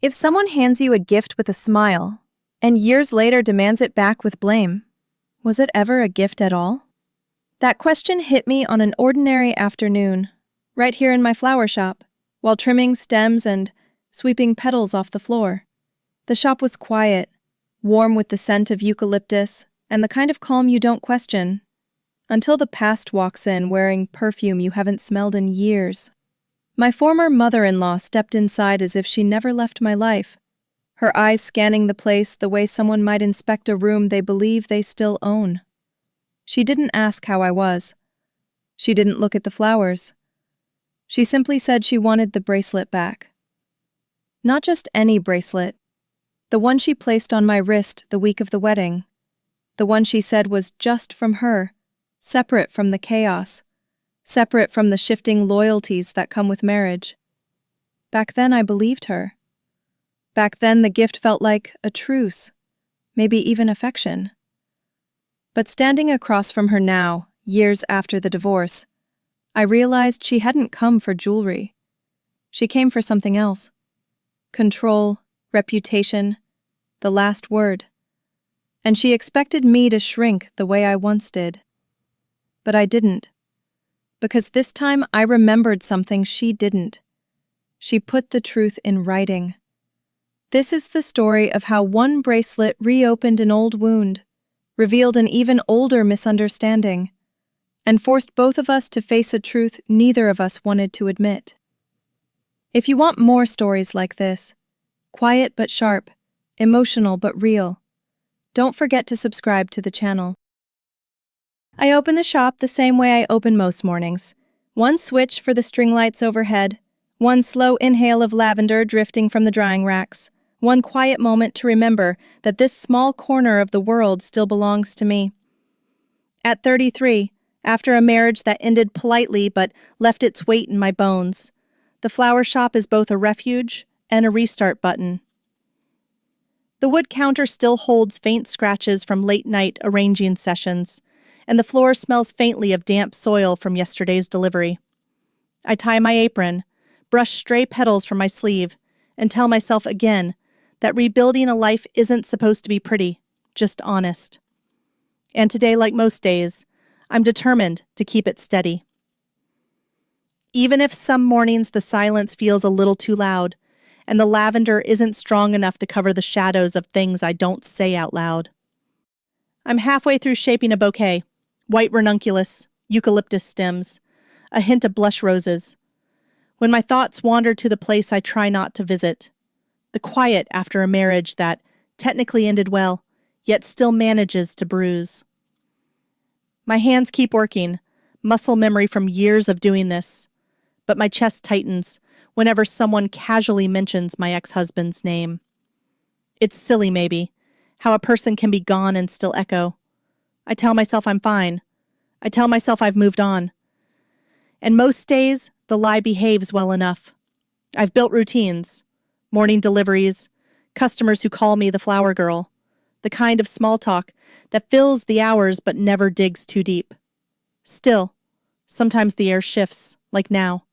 If someone hands you a gift with a smile, and years later demands it back with blame, was it ever a gift at all? That question hit me on an ordinary afternoon, right here in my flower shop, while trimming stems and sweeping petals off the floor. The shop was quiet, warm with the scent of eucalyptus, and the kind of calm you don't question, until the past walks in wearing perfume you haven't smelled in years. My former mother-in-law stepped inside as if she never left my life, her eyes scanning the place the way someone might inspect a room they believe they still own. She didn't ask how I was. She didn't look at the flowers. She simply said she wanted the bracelet back. Not just any bracelet, the one she placed on my wrist the week of the wedding, the one she said was just from her, separate from the chaos, separate from the shifting loyalties that come with marriage. Back then I believed her. Back then the gift felt like a truce, maybe even affection. But standing across from her now, years after the divorce, I realized she hadn't come for jewelry. She came for something else. Control, reputation, the last word. And she expected me to shrink the way I once did. But I didn't. Because this time I remembered something she didn't. She put the truth in writing. This is the story of how one bracelet reopened an old wound, revealed an even older misunderstanding, and forced both of us to face a truth neither of us wanted to admit. If you want more stories like this, quiet but sharp, emotional but real, don't forget to subscribe to the channel. I open the shop the same way I open most mornings. One switch for the string lights overhead, one slow inhale of lavender drifting from the drying racks, one quiet moment to remember that this small corner of the world still belongs to me. At 33, after a marriage that ended politely but left its weight in my bones, the flower shop is both a refuge and a restart button. The wood counter still holds faint scratches from late-night arranging sessions, and the floor smells faintly of damp soil from yesterday's delivery. I tie my apron, brush stray petals from my sleeve, and tell myself again that rebuilding a life isn't supposed to be pretty, just honest. And today, like most days, I'm determined to keep it steady. Even if some mornings the silence feels a little too loud, and the lavender isn't strong enough to cover the shadows of things I don't say out loud. I'm halfway through shaping a bouquet. White ranunculus, eucalyptus stems, a hint of blush roses. When my thoughts wander to the place I try not to visit, the quiet after a marriage that technically ended well, yet still manages to bruise. My hands keep working, muscle memory from years of doing this, but my chest tightens whenever someone casually mentions my ex-husband's name. It's silly, maybe, how a person can be gone and still echo. I tell myself I'm fine. I tell myself I've moved on. And most days, the lie behaves well enough. I've built routines, morning deliveries, customers who call me the flower girl, the kind of small talk that fills the hours but never digs too deep. Still, sometimes the air shifts, like now,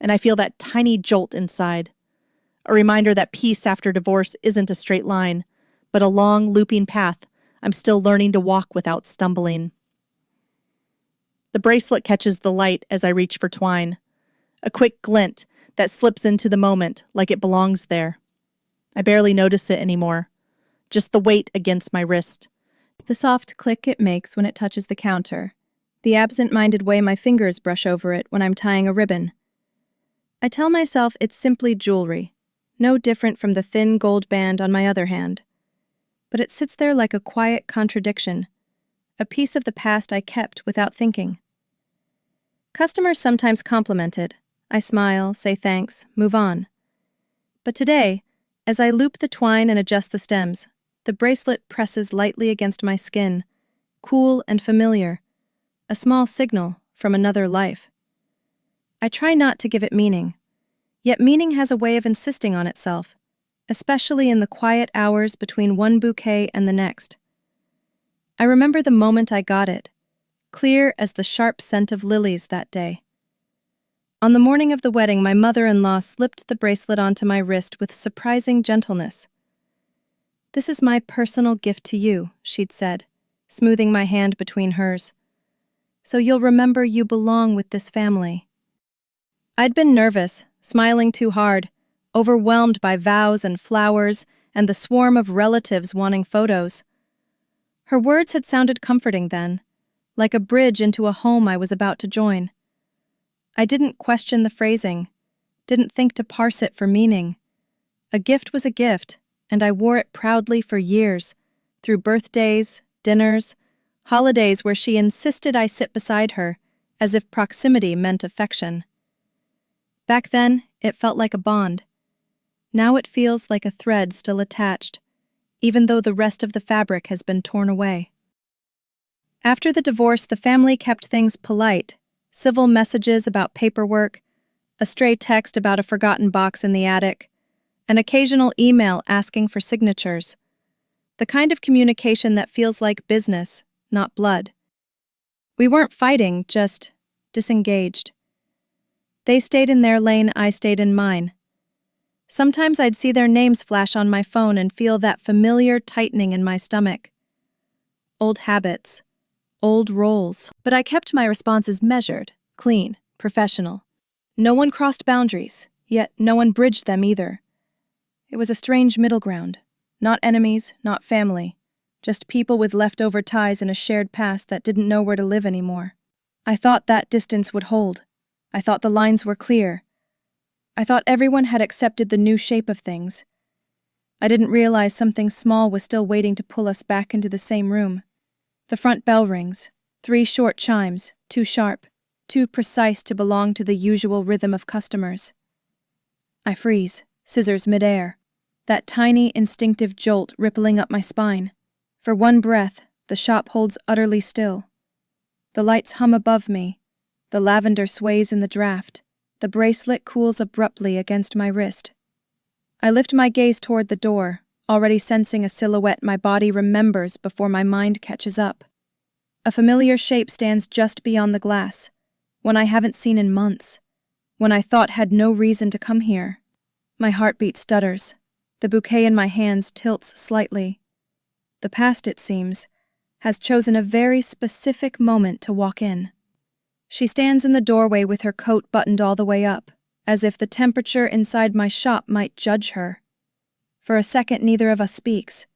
and I feel that tiny jolt inside. A reminder that peace after divorce isn't a straight line, but a long, looping path I'm still learning to walk without stumbling. The bracelet catches the light as I reach for twine, a quick glint that slips into the moment like it belongs there. I barely notice it anymore, just the weight against my wrist. The soft click it makes when it touches the counter, the absent-minded way my fingers brush over it when I'm tying a ribbon. I tell myself it's simply jewelry, no different from the thin gold band on my other hand. But it sits there like a quiet contradiction, a piece of the past I kept without thinking. Customers sometimes compliment it. I smile, say thanks, move on. But today, as I loop the twine and adjust the stems, the bracelet presses lightly against my skin, cool and familiar, a small signal from another life. I try not to give it meaning, yet meaning has a way of insisting on itself, especially in the quiet hours between one bouquet and the next. I remember the moment I got it, clear as the sharp scent of lilies that day. On the morning of the wedding, my mother-in-law slipped the bracelet onto my wrist with surprising gentleness. "This is my personal gift to you," she'd said, smoothing my hand between hers. "So you'll remember you belong with this family." I'd been nervous, smiling too hard, overwhelmed by vows and flowers and the swarm of relatives wanting photos. Her words had sounded comforting then, like a bridge into a home I was about to join. I didn't question the phrasing, didn't think to parse it for meaning. A gift was a gift, and I wore it proudly for years, through birthdays, dinners, holidays where she insisted I sit beside her, as if proximity meant affection. Back then, it felt like a bond. Now it feels like a thread still attached, even though the rest of the fabric has been torn away. After the divorce, the family kept things polite, civil messages about paperwork, a stray text about a forgotten box in the attic, an occasional email asking for signatures. The kind of communication that feels like business, not blood. We weren't fighting, just disengaged. They stayed in their lane, I stayed in mine. Sometimes I'd see their names flash on my phone and feel that familiar tightening in my stomach. Old habits, old roles, but I kept my responses measured, clean, professional. No one crossed boundaries, yet no one bridged them either. It was a strange middle ground. Not enemies, not family, just people with leftover ties and a shared past that didn't know where to live anymore. I thought that distance would hold. I thought the lines were clear. I thought everyone had accepted the new shape of things. I didn't realize something small was still waiting to pull us back into the same room. The front bell rings, 3 short chimes, too sharp, too precise to belong to the usual rhythm of customers. I freeze, scissors midair, that tiny instinctive jolt rippling up my spine. For one breath, the shop holds utterly still. The lights hum above me, the lavender sways in the draft, the bracelet cools abruptly against my wrist. I lift my gaze toward the door, already sensing a silhouette my body remembers before my mind catches up. A familiar shape stands just beyond the glass, one I haven't seen in months, one I thought had no reason to come here. My heartbeat stutters. The bouquet in my hands tilts slightly. The past, it seems, has chosen a very specific moment to walk in. She stands in the doorway with her coat buttoned all the way up, as if the temperature inside my shop might judge her. For a second, neither of us speaks.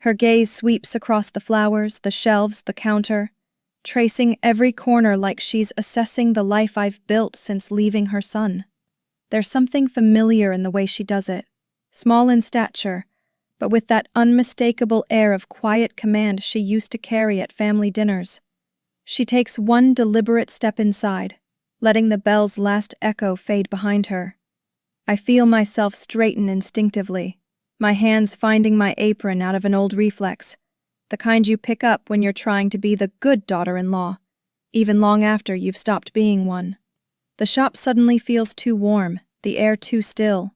Her gaze sweeps across the flowers, the shelves, the counter, tracing every corner like she's assessing the life I've built since leaving her son. There's something familiar in the way she does it, small in stature, but with that unmistakable air of quiet command she used to carry at family dinners. She takes one deliberate step inside, letting the bell's last echo fade behind her. I feel myself straighten instinctively, my hands finding my apron out of an old reflex, the kind you pick up when you're trying to be the good daughter-in-law, even long after you've stopped being one. The shop suddenly feels too warm, the air too still,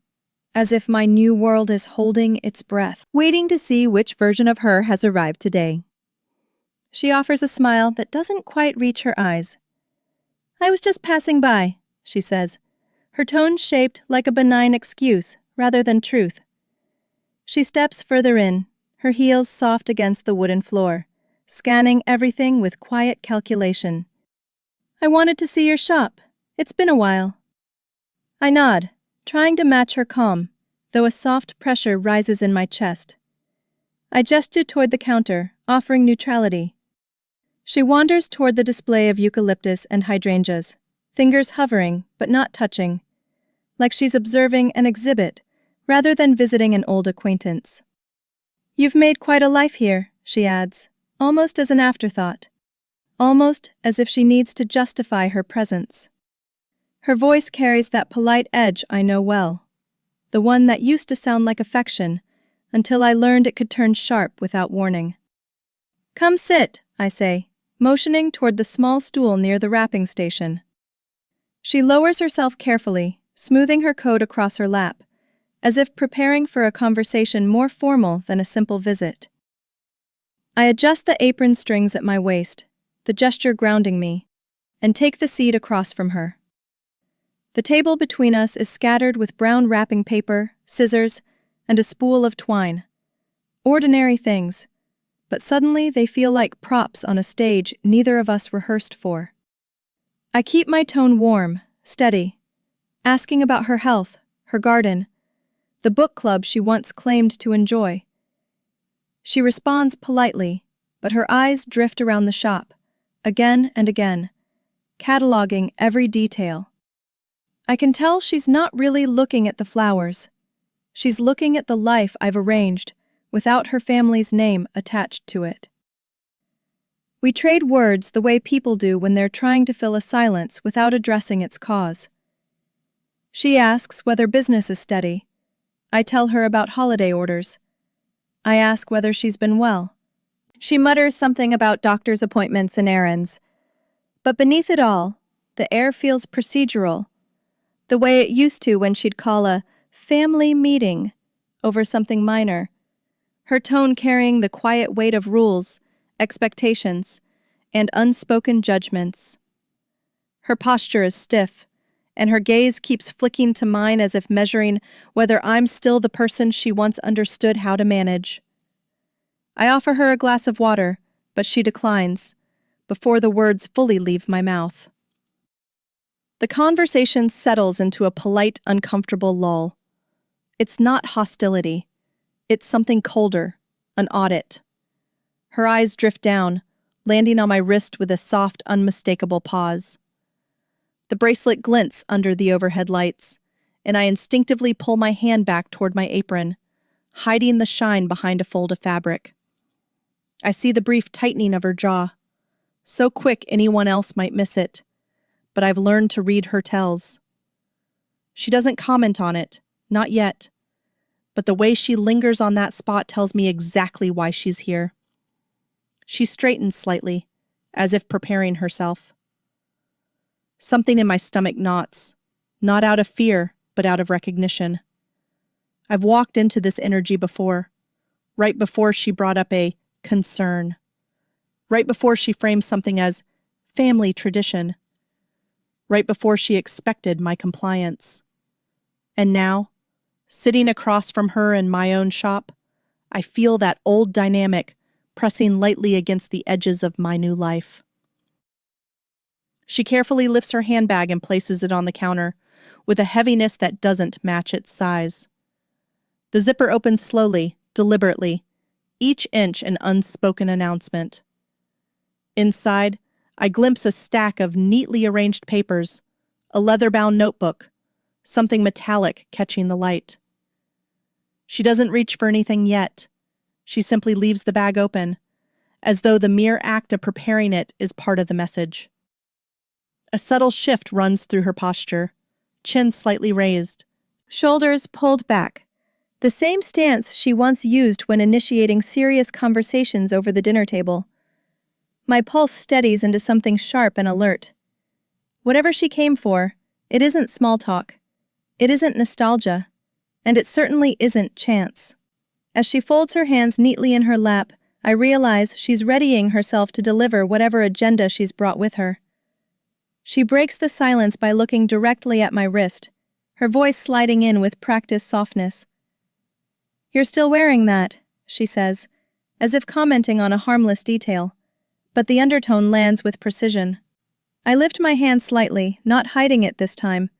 as if my new world is holding its breath, waiting to see which version of her has arrived today. She offers a smile that doesn't quite reach her eyes. "I was just passing by," she says, her tone shaped like a benign excuse rather than truth. She steps further in, her heels soft against the wooden floor, scanning everything with quiet calculation. "I wanted to see your shop. It's been a while." I nod, trying to match her calm, though a soft pressure rises in my chest. I gesture toward the counter, offering neutrality. She wanders toward the display of eucalyptus and hydrangeas, fingers hovering but not touching, like she's observing an exhibit rather than visiting an old acquaintance. "You've made quite a life here," she adds, almost as an afterthought, almost as if she needs to justify her presence. Her voice carries that polite edge I know well, the one that used to sound like affection until I learned it could turn sharp without warning. "Come sit," I say, motioning toward the small stool near the wrapping station. She lowers herself carefully, smoothing her coat across her lap, as if preparing for a conversation more formal than a simple visit. I adjust the apron strings at my waist, the gesture grounding me, and take the seat across from her. The table between us is scattered with brown wrapping paper, scissors, and a spool of twine. Ordinary things, but suddenly they feel like props on a stage neither of us rehearsed for. I keep my tone warm, steady, asking about her health, her garden, the book club she once claimed to enjoy. She responds politely, but her eyes drift around the shop, again and again, cataloging every detail. I can tell she's not really looking at the flowers. She's looking at the life I've arranged, without her family's name attached to it. We trade words the way people do when they're trying to fill a silence without addressing its cause. She asks whether business is steady. I tell her about holiday orders. I ask whether she's been well. She mutters something about doctor's appointments and errands. But beneath it all, the air feels procedural, the way it used to when she'd call a family meeting over something minor, her tone carrying the quiet weight of rules, expectations, and unspoken judgments. Her posture is stiff, and her gaze keeps flicking to mine as if measuring whether I'm still the person she once understood how to manage. I offer her a glass of water, but she declines, before the words fully leave my mouth. The conversation settles into a polite, uncomfortable lull. It's not hostility. It's something colder, an audit. Her eyes drift down, landing on my wrist with a soft, unmistakable pause. The bracelet glints under the overhead lights, and I instinctively pull my hand back toward my apron, hiding the shine behind a fold of fabric. I see the brief tightening of her jaw. So quick anyone else might miss it, but I've learned to read her tells. She doesn't comment on it, not yet, but the way she lingers on that spot tells me exactly why she's here. She straightens slightly, as if preparing herself. Something in my stomach knots, not out of fear, but out of recognition. I've walked into this energy before, right before she brought up a concern, right before she framed something as family tradition, right before she expected my compliance. And now, sitting across from her in my own shop, I feel that old dynamic pressing lightly against the edges of my new life. She carefully lifts her handbag and places it on the counter, with a heaviness that doesn't match its size. The zipper opens slowly, deliberately, each inch an unspoken announcement. Inside, I glimpse a stack of neatly arranged papers, a leather-bound notebook, something metallic catching the light. She doesn't reach for anything yet. She simply leaves the bag open, as though the mere act of preparing it is part of the message. A subtle shift runs through her posture, chin slightly raised, shoulders pulled back, the same stance she once used when initiating serious conversations over the dinner table. My pulse steadies into something sharp and alert. Whatever she came for, it isn't small talk, it isn't nostalgia, and it certainly isn't chance. As she folds her hands neatly in her lap, I realize she's readying herself to deliver whatever agenda she's brought with her. She breaks the silence by looking directly at my wrist, her voice sliding in with practiced softness. "You're still wearing that," she says, as if commenting on a harmless detail, but the undertone lands with precision. I lift my hand slightly, not hiding it this time,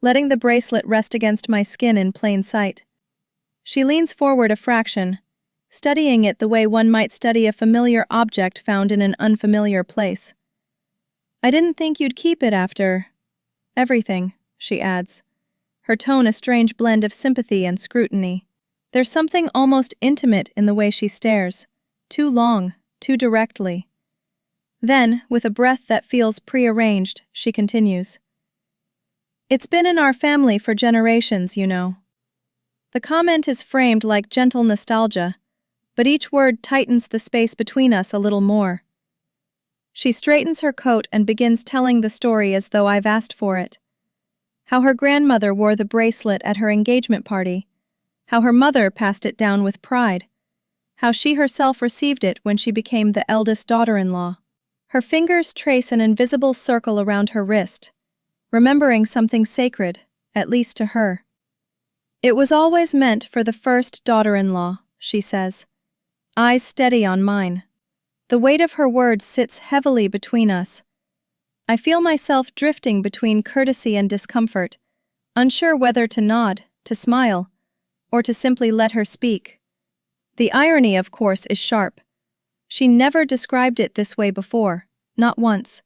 letting the bracelet rest against my skin in plain sight. She leans forward a fraction, studying it the way one might study a familiar object found in an unfamiliar place. "I didn't think you'd keep it after everything," she adds, her tone a strange blend of sympathy and scrutiny. There's something almost intimate in the way she stares, too long, too directly. Then, with a breath that feels prearranged, she continues. "It's been in our family for generations, you know." The comment is framed like gentle nostalgia, but each word tightens the space between us a little more. She straightens her coat and begins telling the story as though I've asked for it. How her grandmother wore the bracelet at her engagement party, how her mother passed it down with pride, how she herself received it when she became the eldest daughter-in-law. Her fingers trace an invisible circle around her wrist, remembering something sacred, at least to her. It was always meant for the first daughter-in-law, she says. Eyes steady on mine. The weight of her words sits heavily between us. I feel myself drifting between courtesy and discomfort, unsure whether to nod, to smile, or to simply let her speak. The irony, of course, is sharp. She never described it this way before, not once.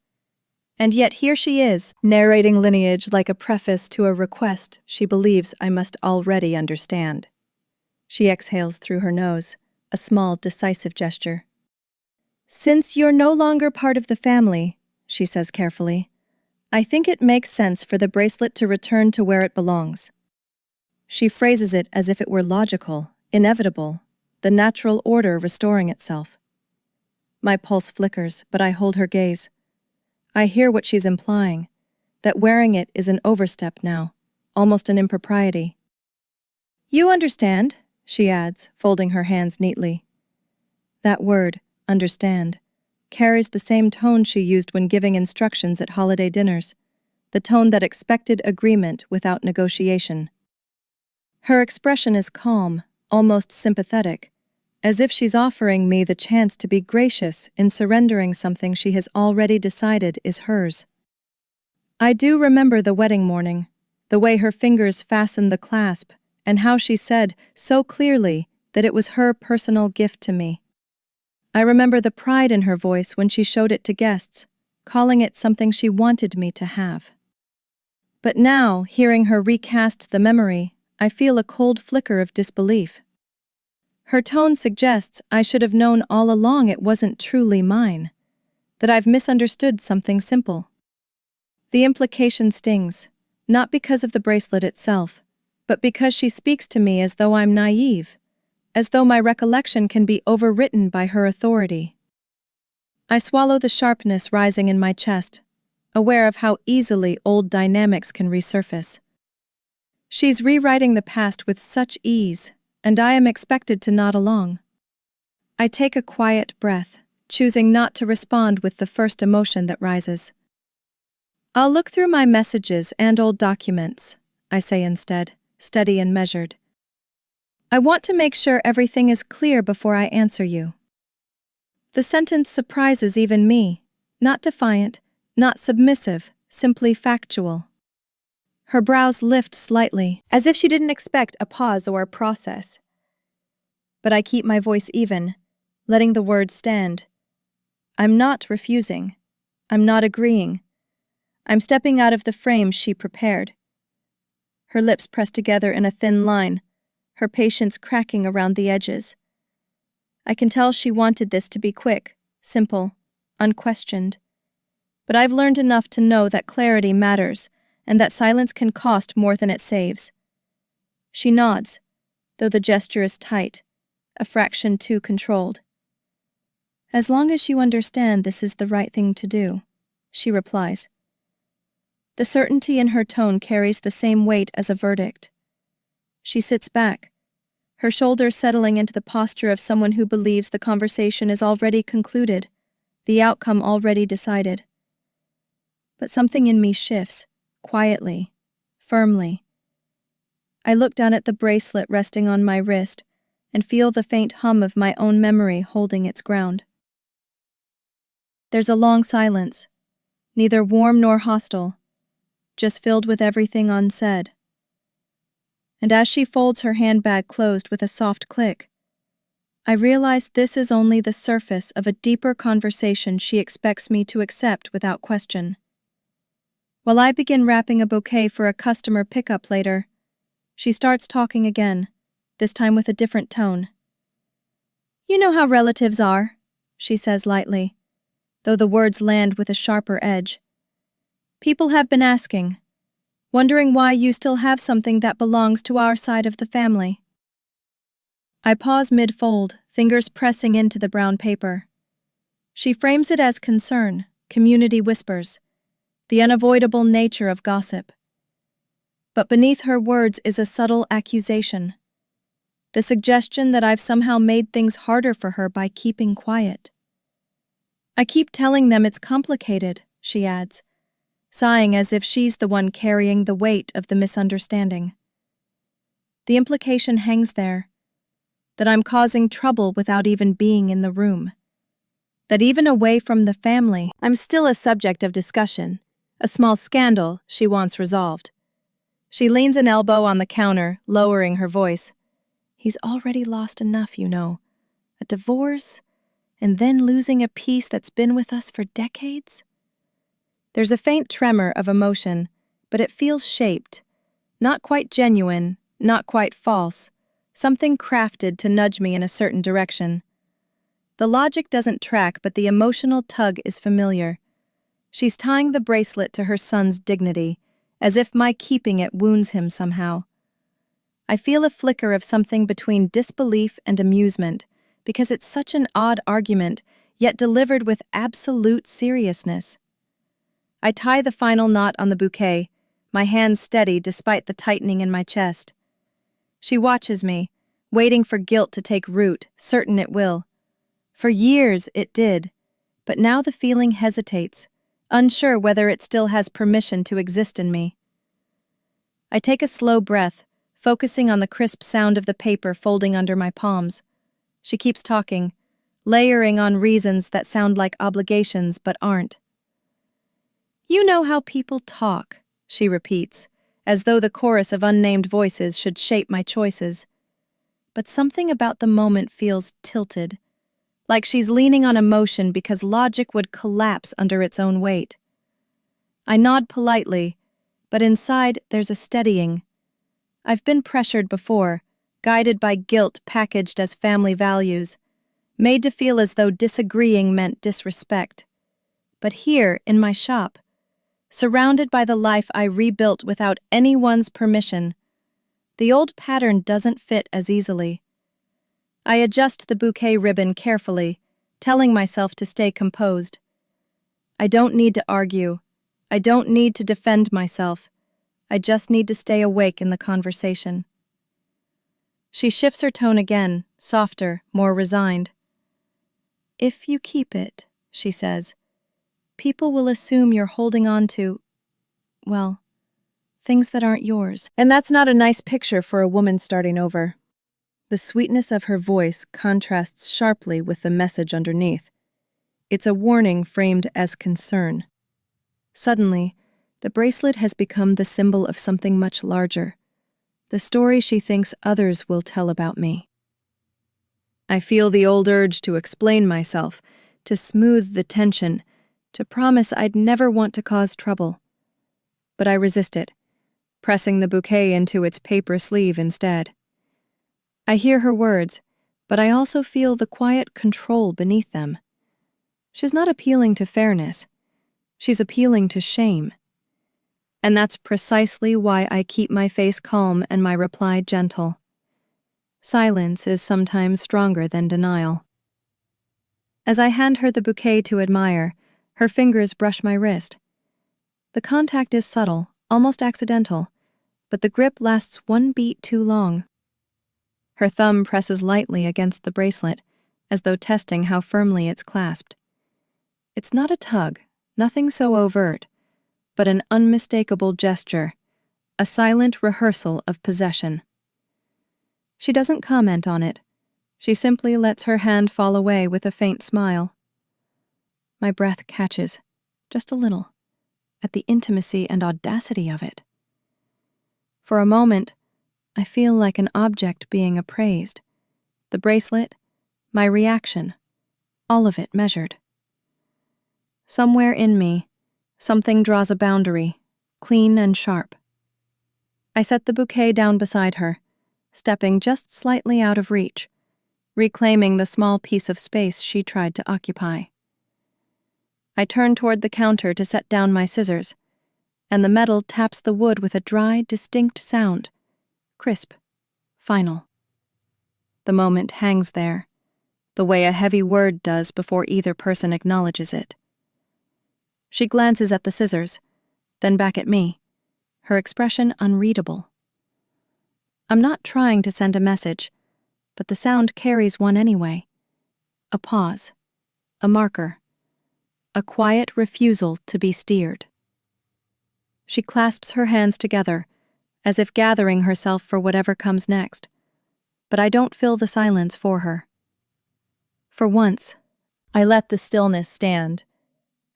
And yet here she is, narrating lineage like a preface to a request she believes I must already understand. She exhales through her nose, a small, decisive gesture. Since you're no longer part of the family, she says carefully, I think it makes sense for the bracelet to return to where it belongs. She phrases it as if it were logical, inevitable, the natural order restoring itself. My pulse flickers, but I hold her gaze. I hear what she's implying, that wearing it is an overstep now, almost an impropriety. You understand, she adds, folding her hands neatly. That word, understand, carries the same tone she used when giving instructions at holiday dinners, the tone that expected agreement without negotiation. Her expression is calm, almost sympathetic, as if she's offering me the chance to be gracious in surrendering something she has already decided is hers. I do remember the wedding morning, the way her fingers fastened the clasp, and how she said so clearly that it was her personal gift to me. I remember the pride in her voice when she showed it to guests, calling it something she wanted me to have. But now, hearing her recast the memory, I feel a cold flicker of disbelief. Her tone suggests I should have known all along it wasn't truly mine, that I've misunderstood something simple. The implication stings, not because of the bracelet itself, but because she speaks to me as though I'm naive, as though my recollection can be overwritten by her authority. I swallow the sharpness rising in my chest, aware of how easily old dynamics can resurface. She's rewriting the past with such ease, and I am expected to nod along. I take a quiet breath, choosing not to respond with the first emotion that rises. I'll look through my messages and old documents, I say instead, steady and measured. I want to make sure everything is clear before I answer you. The sentence surprises even me, not defiant, not submissive, simply factual. Her brows lift slightly, as if she didn't expect a pause or a process. But I keep my voice even, letting the words stand. I'm not refusing. I'm not agreeing. I'm stepping out of the frame she prepared. Her lips press together in a thin line, her patience cracking around the edges. I can tell she wanted this to be quick, simple, unquestioned. But I've learned enough to know that clarity matters, and that silence can cost more than it saves. She nods, though the gesture is tight, a fraction too controlled. As long as you understand this is the right thing to do, she replies. The certainty in her tone carries the same weight as a verdict. She sits back, her shoulders settling into the posture of someone who believes the conversation is already concluded, the outcome already decided. But something in me shifts, quietly, firmly. I look down at the bracelet resting on my wrist and feel the faint hum of my own memory holding its ground. There's a long silence, neither warm nor hostile, just filled with everything unsaid. And as she folds her handbag closed with a soft click, I realize this is only the surface of a deeper conversation she expects me to accept without question. While I begin wrapping a bouquet for a customer pickup later, she starts talking again, this time with a different tone. You know how relatives are, she says lightly, though the words land with a sharper edge. People have been asking, wondering why you still have something that belongs to our side of the family. I pause mid-fold, fingers pressing into the brown paper. She frames it as concern, community whispers, the unavoidable nature of gossip. But beneath her words is a subtle accusation, the suggestion that I've somehow made things harder for her by keeping quiet. I keep telling them it's complicated, she adds, sighing as if she's the one carrying the weight of the misunderstanding. The implication hangs there, that I'm causing trouble without even being in the room. That even away from the family, I'm still a subject of discussion, a small scandal she wants resolved. She leans an elbow on the counter, lowering her voice. He's already lost enough, you know. A divorce, and then losing a piece that's been with us for decades? There's a faint tremor of emotion, but it feels shaped. Not quite genuine, not quite false. Something crafted to nudge me in a certain direction. The logic doesn't track, but the emotional tug is familiar. She's tying the bracelet to her son's dignity, as if my keeping it wounds him somehow. I feel a flicker of something between disbelief and amusement, because it's such an odd argument, yet delivered with absolute seriousness. I tie the final knot on the bouquet, my hands steady despite the tightening in my chest. She watches me, waiting for guilt to take root, certain it will. For years it did, but now the feeling hesitates, unsure whether it still has permission to exist in me. I take a slow breath, focusing on the crisp sound of the paper folding under my palms. She keeps talking, layering on reasons that sound like obligations but aren't. You know how people talk, she repeats, as though the chorus of unnamed voices should shape my choices. But something about the moment feels tilted, like she's leaning on emotion because logic would collapse under its own weight. I nod politely, but inside there's a steadying. I've been pressured before, guided by guilt packaged as family values, made to feel as though disagreeing meant disrespect. But here, in my shop, surrounded by the life I rebuilt without anyone's permission, the old pattern doesn't fit as easily. I adjust the bouquet ribbon carefully, telling myself to stay composed. I don't need to argue. I don't need to defend myself. I just need to stay awake in the conversation. She shifts her tone again, softer, more resigned. If you keep it, she says, people will assume you're holding on to, well, things that aren't yours. And that's not a nice picture for a woman starting over. The sweetness of her voice contrasts sharply with the message underneath. It's a warning framed as concern. Suddenly, the bracelet has become the symbol of something much larger, the story she thinks others will tell about me. I feel the old urge to explain myself, to smooth the tension, to promise I'd never want to cause trouble. But I resist it, pressing the bouquet into its paper sleeve instead. I hear her words, but I also feel the quiet control beneath them. She's not appealing to fairness. She's appealing to shame. And that's precisely why I keep my face calm and my reply gentle. Silence is sometimes stronger than denial. As I hand her the bouquet to admire, her fingers brush my wrist. The contact is subtle, almost accidental, but the grip lasts one beat too long. Her thumb presses lightly against the bracelet, as though testing how firmly it's clasped. It's not a tug, nothing so overt, but an unmistakable gesture, a silent rehearsal of possession. She doesn't comment on it. She simply lets her hand fall away with a faint smile. My breath catches, just a little, at the intimacy and audacity of it. For a moment, I feel like an object being appraised. The bracelet, my reaction, all of it measured. Somewhere in me, something draws a boundary, clean and sharp. I set the bouquet down beside her, stepping just slightly out of reach, reclaiming the small piece of space she tried to occupy. I turn toward the counter to set down my scissors, and the metal taps the wood with a dry, distinct sound. Crisp. Final. The moment hangs there, the way a heavy word does before either person acknowledges it. She glances at the scissors, then back at me, her expression unreadable. I'm not trying to send a message, but the sound carries one anyway. A pause, a marker, a quiet refusal to be steered. She clasps her hands together, as if gathering herself for whatever comes next. But I don't fill the silence for her. For once, I let the stillness stand.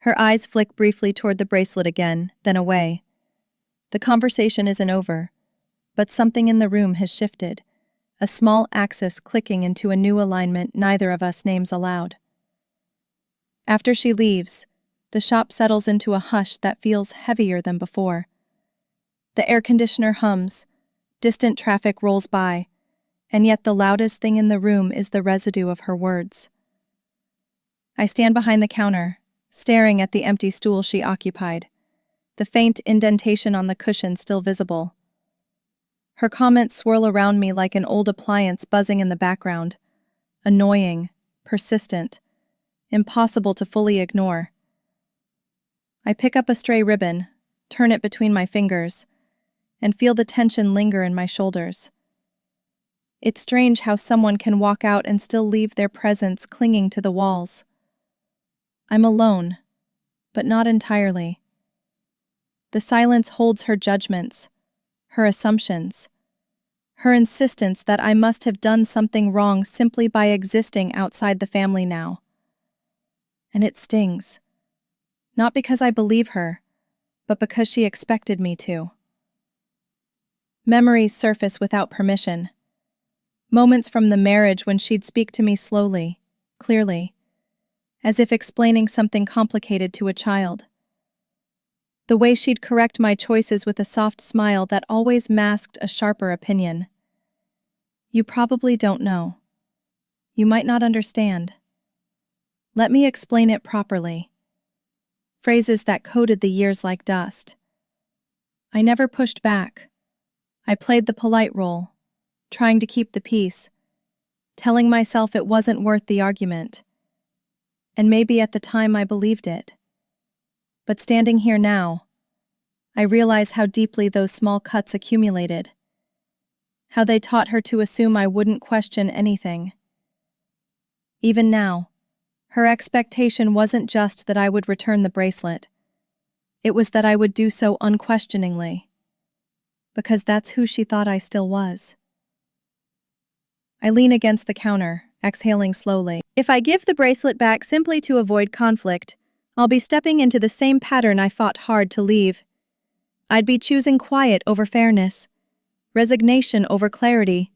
Her eyes flick briefly toward the bracelet again, then away. The conversation isn't over, but something in the room has shifted, a small axis clicking into a new alignment neither of us names aloud. After she leaves, the shop settles into a hush that feels heavier than before. The air conditioner hums, distant traffic rolls by, and yet the loudest thing in the room is the residue of her words. I stand behind the counter, staring at the empty stool she occupied, the faint indentation on the cushion still visible. Her comments swirl around me like an old appliance buzzing in the background, annoying, persistent, impossible to fully ignore. I pick up a stray ribbon, turn it between my fingers, and feel the tension linger in my shoulders. It's strange how someone can walk out and still leave their presence clinging to the walls. I'm alone, but not entirely. The silence holds her judgments, her assumptions, her insistence that I must have done something wrong simply by existing outside the family now. And it stings. Not because I believe her, but because she expected me to. Memories surface without permission. Moments from the marriage when she'd speak to me slowly, clearly, as if explaining something complicated to a child. The way she'd correct my choices with a soft smile that always masked a sharper opinion. You probably don't know. You might not understand. Let me explain it properly. Phrases that coated the years like dust. I never pushed back. I played the polite role, trying to keep the peace, telling myself it wasn't worth the argument. And maybe at the time I believed it. But standing here now, I realize how deeply those small cuts accumulated. How they taught her to assume I wouldn't question anything. Even now, her expectation wasn't just that I would return the bracelet. It was that I would do so unquestioningly. Because that's who she thought I still was. I lean against the counter, exhaling slowly. If I give the bracelet back simply to avoid conflict, I'll be stepping into the same pattern I fought hard to leave. I'd be choosing quiet over fairness, resignation over clarity.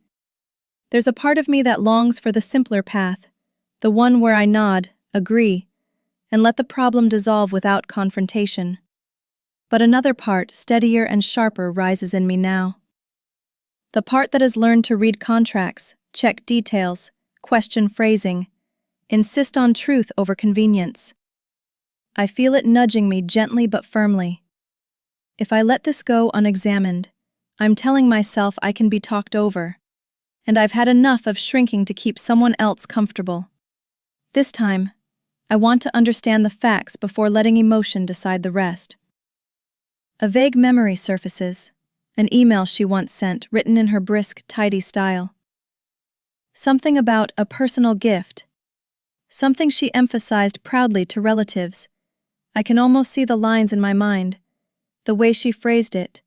There's a part of me that longs for the simpler path, the one where I nod, agree, and let the problem dissolve without confrontation. But another part, steadier and sharper, rises in me now. The part that has learned to read contracts, check details, question phrasing, insist on truth over convenience. I feel it nudging me gently but firmly. If I let this go unexamined, I'm telling myself I can be talked over, and I've had enough of shrinking to keep someone else comfortable. This time, I want to understand the facts before letting emotion decide the rest. A vague memory surfaces, an email she once sent written in her brisk, tidy style. Something about a personal gift. Something she emphasized proudly to relatives. I can almost see the lines in my mind, the way she phrased it,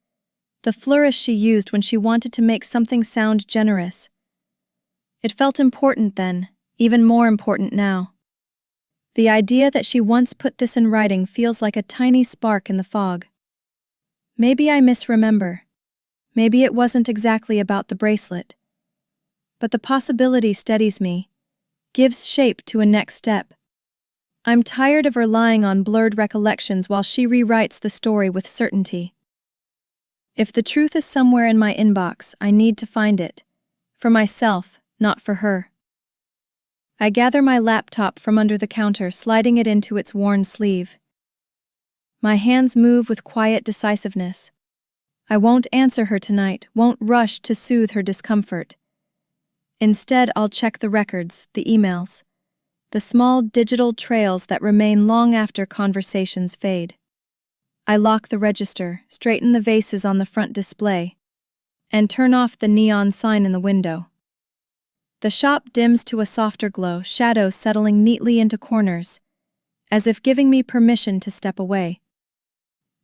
the flourish she used when she wanted to make something sound generous. It felt important then, even more important now. The idea that she once put this in writing feels like a tiny spark in the fog. Maybe I misremember. Maybe it wasn't exactly about the bracelet. But the possibility steadies me, gives shape to a next step. I'm tired of relying on blurred recollections while she rewrites the story with certainty. If the truth is somewhere in my inbox, I need to find it. For myself, not for her. I gather my laptop from under the counter, sliding it into its worn sleeve. My hands move with quiet decisiveness. I won't answer her tonight, won't rush to soothe her discomfort. Instead, I'll check the records, the emails, the small digital trails that remain long after conversations fade. I lock the register, straighten the vases on the front display, and turn off the neon sign in the window. The shop dims to a softer glow, shadows settling neatly into corners, as if giving me permission to step away.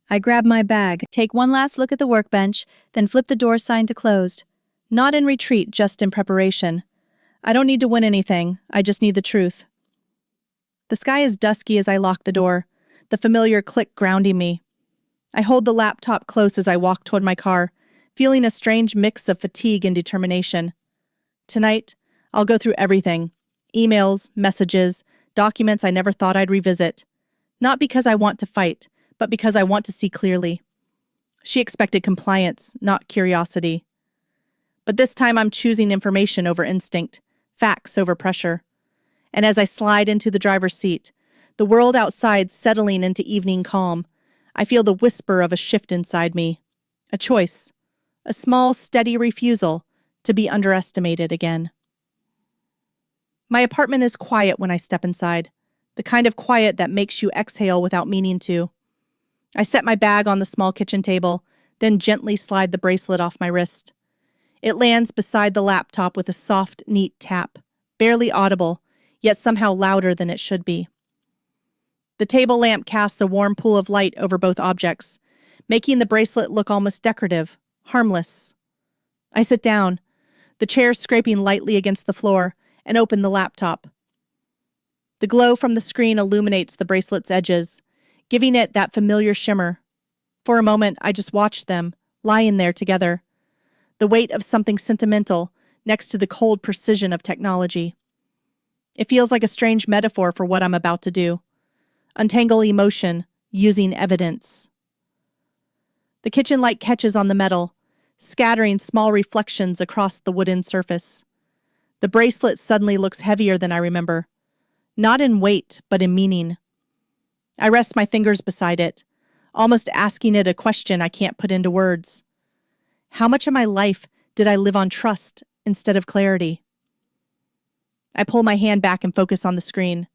I grab my bag, take one last look at the workbench, then flip the door sign to closed. Not in retreat, just in preparation. I don't need to win anything, I just need the truth. The sky is dusky as I lock the door, the familiar click grounding me. I hold the laptop close as I walk toward my car, feeling a strange mix of fatigue and determination. Tonight, I'll go through everything. Emails, messages, documents I never thought I'd revisit. Not because I want to fight, but because I want to see clearly. She expected compliance, not curiosity. But this time I'm choosing information over instinct, facts over pressure. And as I slide into the driver's seat, the world outside settling into evening calm, I feel the whisper of a shift inside me. A choice. A small, steady refusal to be underestimated again. My apartment is quiet when I step inside, the kind of quiet that makes you exhale without meaning to. I set my bag on the small kitchen table, then gently slide the bracelet off my wrist. It lands beside the laptop with a soft, neat tap, barely audible, yet somehow louder than it should be. The table lamp casts a warm pool of light over both objects, making the bracelet look almost decorative, harmless. I sit down, the chair scraping lightly against the floor, and open the laptop. The glow from the screen illuminates the bracelet's edges, giving it that familiar shimmer. For a moment, I just watched them, lying there together. The weight of something sentimental next to the cold precision of technology. It feels like a strange metaphor for what I'm about to do. Untangle emotion using evidence. The kitchen light catches on the metal, scattering small reflections across the wooden surface. The bracelet suddenly looks heavier than I remember. Not in weight, but in meaning. I rest my fingers beside it, almost asking it a question I can't put into words. How much of my life did I live on trust instead of clarity? I pull my hand back and focus on the screen.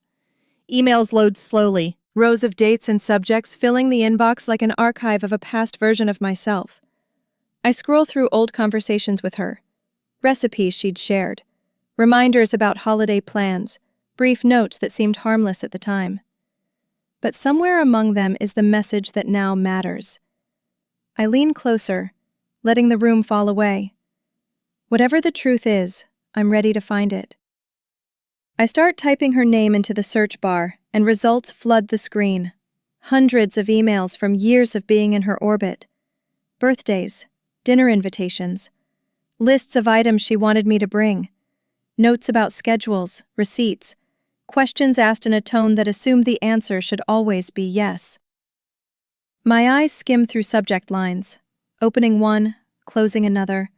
Emails load slowly, rows of dates and subjects filling the inbox like an archive of a past version of myself. I scroll through old conversations with her, recipes she'd shared, reminders about holiday plans, brief notes that seemed harmless at the time. But somewhere among them is the message that now matters. I lean closer, letting the room fall away. Whatever the truth is, I'm ready to find it. I start typing her name into the search bar, and results flood the screen. Hundreds of emails from years of being in her orbit. Birthdays, dinner invitations, lists of items she wanted me to bring, notes about schedules, receipts, questions asked in a tone that assumed the answer should always be yes. My eyes skim through subject lines, opening one, closing another,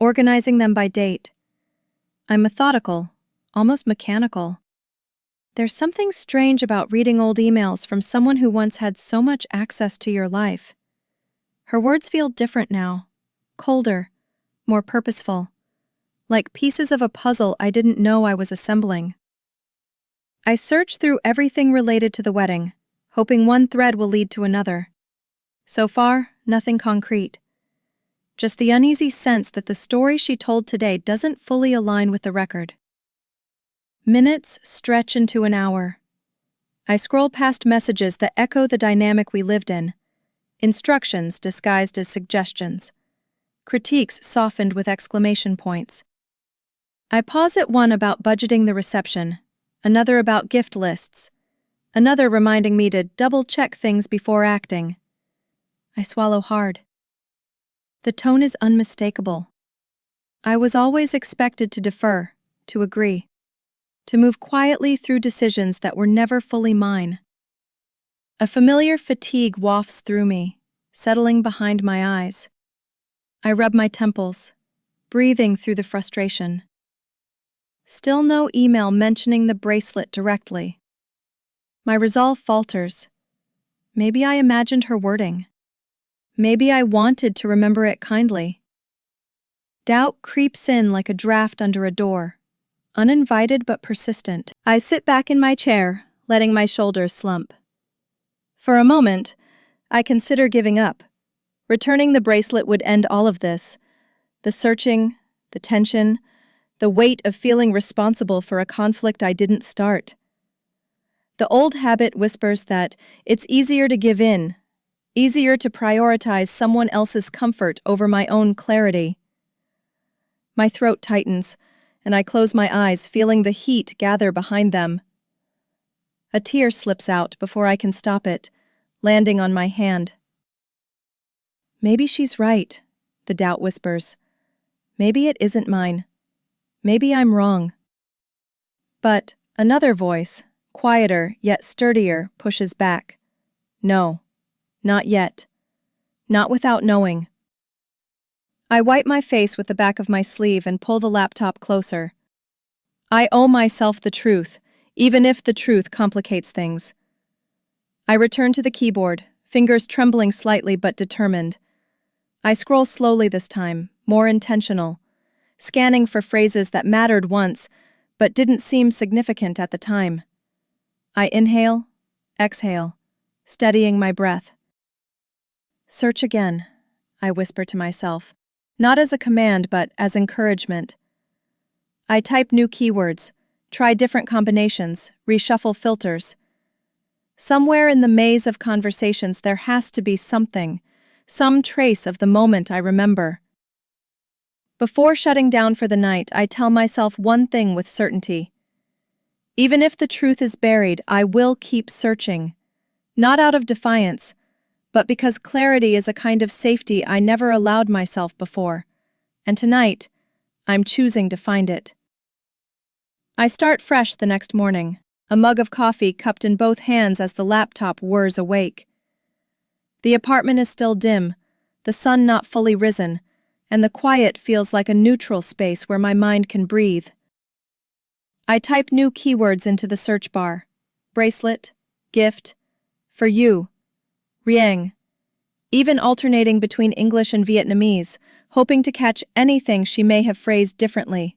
organizing them by date. I'm methodical, almost mechanical. There's something strange about reading old emails from someone who once had so much access to your life. Her words feel different now, colder, more purposeful, like pieces of a puzzle I didn't know I was assembling. I search through everything related to the wedding, hoping one thread will lead to another. So far, nothing concrete. Just the uneasy sense that the story she told today doesn't fully align with the record. Minutes stretch into an hour. I scroll past messages that echo the dynamic we lived in. Instructions disguised as suggestions. Critiques softened with exclamation points. I pause at one about budgeting the reception, another about gift lists, another reminding me to double-check things before acting. I swallow hard. The tone is unmistakable. I was always expected to defer, to agree, to move quietly through decisions that were never fully mine. A familiar fatigue wafts through me, settling behind my eyes. I rub my temples, breathing through the frustration. Still no email mentioning the bracelet directly. My resolve falters. Maybe I imagined her wording. Maybe I wanted to remember it kindly. Doubt creeps in like a draft under a door, uninvited but persistent. I sit back in my chair, letting my shoulders slump. For a moment, I consider giving up. Returning the bracelet would end all of this. The searching, the tension, the weight of feeling responsible for a conflict I didn't start. The old habit whispers that it's easier to give in, Easier to prioritize someone else's comfort over my own clarity. My throat tightens, and I close my eyes, feeling the heat gather behind them. A tear slips out before I can stop it, landing on my hand. Maybe she's right, the doubt whispers. Maybe it isn't mine. Maybe I'm wrong. But another voice, quieter yet sturdier, pushes back. No, not yet. Not without knowing. I wipe my face with the back of my sleeve and pull the laptop closer. I owe myself the truth, even if the truth complicates things. I return to the keyboard, fingers trembling slightly but determined. I scroll slowly this time, more intentional, scanning for phrases that mattered once, but didn't seem significant at the time. I inhale, exhale, steadying my breath. Search again, I whisper to myself, not as a command but as encouragement. I type new keywords, try different combinations, reshuffle filters. Somewhere in the maze of conversations there has to be something, some trace of the moment I remember. Before shutting down for the night, I tell myself one thing with certainty. Even if the truth is buried, I will keep searching. Not out of defiance, but because clarity is a kind of safety I never allowed myself before. And tonight, I'm choosing to find it. I start fresh the next morning, a mug of coffee cupped in both hands as the laptop whirs awake. The apartment is still dim, the sun not fully risen, and the quiet feels like a neutral space where my mind can breathe. I type new keywords into the search bar. Bracelet, gift, for you, rieng, even alternating between English and Vietnamese, hoping to catch anything she may have phrased differently.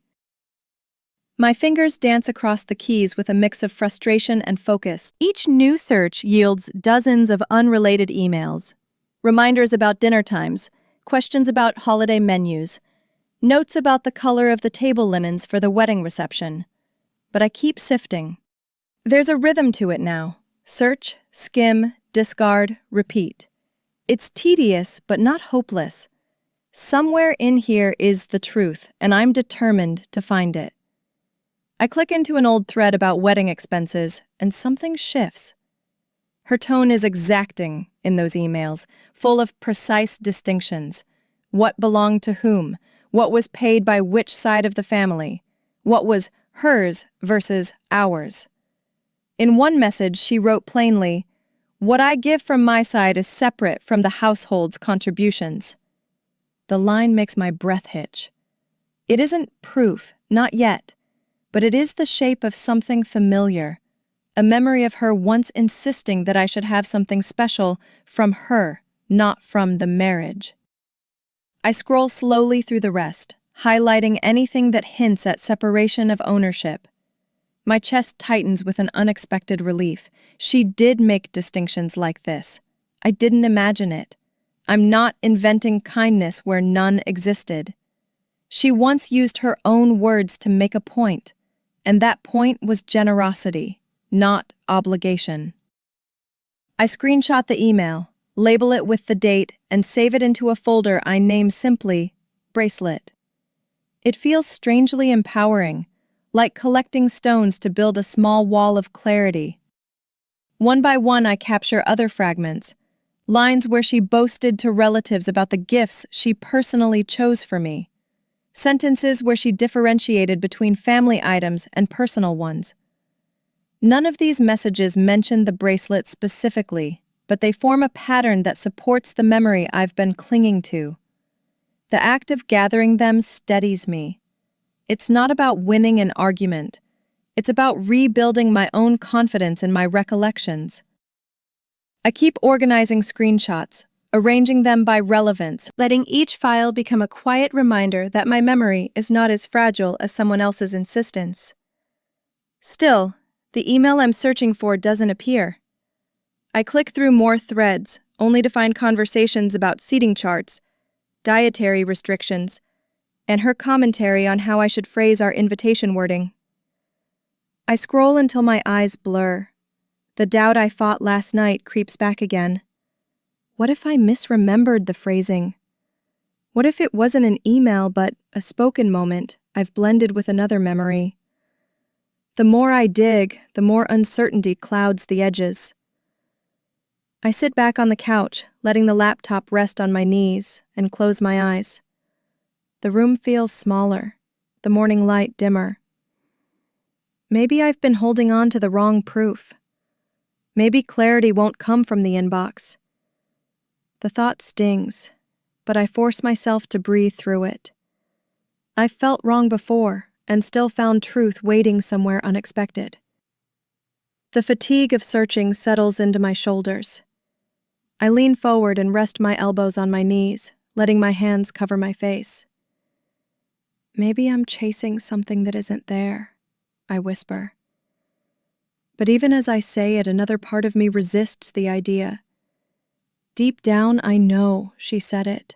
My fingers dance across the keys with a mix of frustration and focus. Each new search yields dozens of unrelated emails, reminders about dinner times, questions about holiday menus, notes about the color of the table linens for the wedding reception. But I keep sifting. There's a rhythm to it now. Search, skim, discard, repeat. It's tedious, but not hopeless. Somewhere in here is the truth, and I'm determined to find it. I click into an old thread about wedding expenses, and something shifts. Her tone is exacting in those emails, full of precise distinctions. What belonged to whom? What was paid by which side of the family? What was hers versus ours? In one message, she wrote plainly, "What I give from my side is separate from the household's contributions." The line makes my breath hitch. It isn't proof, not yet, but it is the shape of something familiar, a memory of her once insisting that I should have something special from her, not from the marriage. I scroll slowly through the rest, highlighting anything that hints at separation of ownership. My chest tightens with an unexpected relief. She did make distinctions like this. I didn't imagine it. I'm not inventing kindness where none existed. She once used her own words to make a point, and that point was generosity, not obligation. I screenshot the email, label it with the date, and save it into a folder I name simply Bracelet. It feels strangely empowering, like collecting stones to build a small wall of clarity. One by one, I capture other fragments, lines where she boasted to relatives about the gifts she personally chose for me, sentences where she differentiated between family items and personal ones. None of these messages mention the bracelet specifically, but they form a pattern that supports the memory I've been clinging to. The act of gathering them steadies me. It's not about winning an argument. It's about rebuilding my own confidence in my recollections. I keep organizing screenshots, arranging them by relevance, letting each file become a quiet reminder that my memory is not as fragile as someone else's insistence. Still, the email I'm searching for doesn't appear. I click through more threads, only to find conversations about seating charts, dietary restrictions, and her commentary on how I should phrase our invitation wording. I scroll until my eyes blur. The doubt I fought last night creeps back again. What if I misremembered the phrasing? What if it wasn't an email but a spoken moment I've blended with another memory? The more I dig, the more uncertainty clouds the edges. I sit back on the couch, letting the laptop rest on my knees, and close my eyes. The room feels smaller, the morning light dimmer. Maybe I've been holding on to the wrong proof. Maybe clarity won't come from the inbox. The thought stings, but I force myself to breathe through it. I've felt wrong before, and still found truth waiting somewhere unexpected. The fatigue of searching settles into my shoulders. I lean forward and rest my elbows on my knees, letting my hands cover my face. Maybe I'm chasing something that isn't there, I whisper. But even as I say it, another part of me resists the idea. Deep down, I know she said it.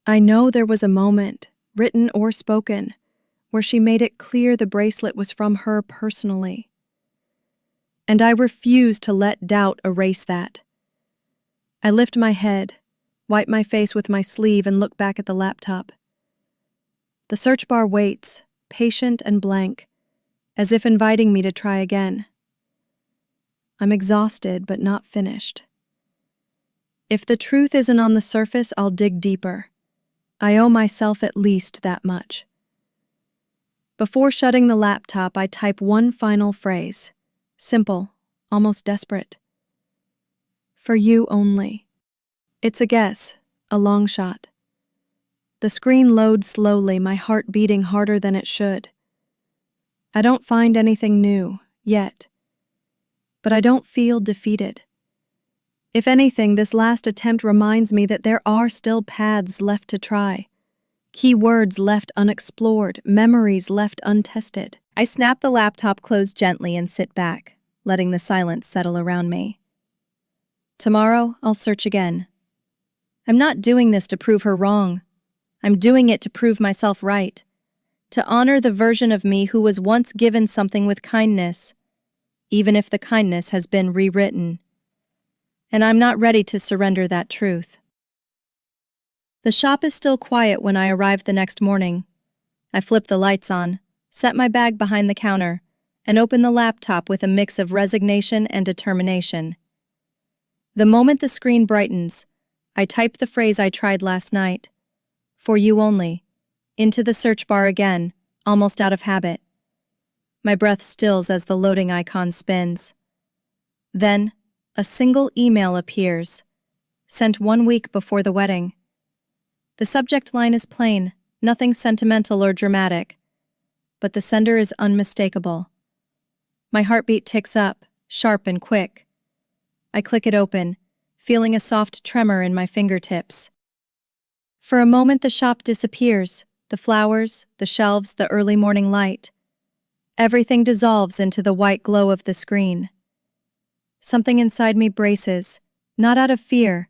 I know there was a moment, written or spoken, where she made it clear the bracelet was from her personally. And I refuse to let doubt erase that. I lift my head, wipe my face with my sleeve, and look back at the laptop. The search bar waits, patient and blank, as if inviting me to try again. I'm exhausted but not finished. If the truth isn't on the surface, I'll dig deeper. I owe myself at least that much. Before shutting the laptop, I type one final phrase. Simple, almost desperate. For you only. It's a guess, a long shot. The screen loads slowly, my heart beating harder than it should. I don't find anything new, yet. But I don't feel defeated. If anything, this last attempt reminds me that there are still paths left to try. Key words left unexplored, memories left untested. I snap the laptop closed gently and sit back, letting the silence settle around me. Tomorrow, I'll search again. I'm not doing this to prove her wrong. I'm doing it to prove myself right, to honor the version of me who was once given something with kindness, even if the kindness has been rewritten. And I'm not ready to surrender that truth. The shop is still quiet when I arrive the next morning. I flip the lights on, set my bag behind the counter, and open the laptop with a mix of resignation and determination. The moment the screen brightens, I type the phrase I tried last night, for you only, into the search bar again, almost out of habit. My breath stills as the loading icon spins. Then, a single email appears, sent 1 week before the wedding. The subject line is plain, nothing sentimental or dramatic, but the sender is unmistakable. My heartbeat ticks up, sharp and quick. I click it open, feeling a soft tremor in my fingertips. For a moment the shop disappears, the flowers, the shelves, the early morning light. Everything dissolves into the white glow of the screen. Something inside me braces, not out of fear,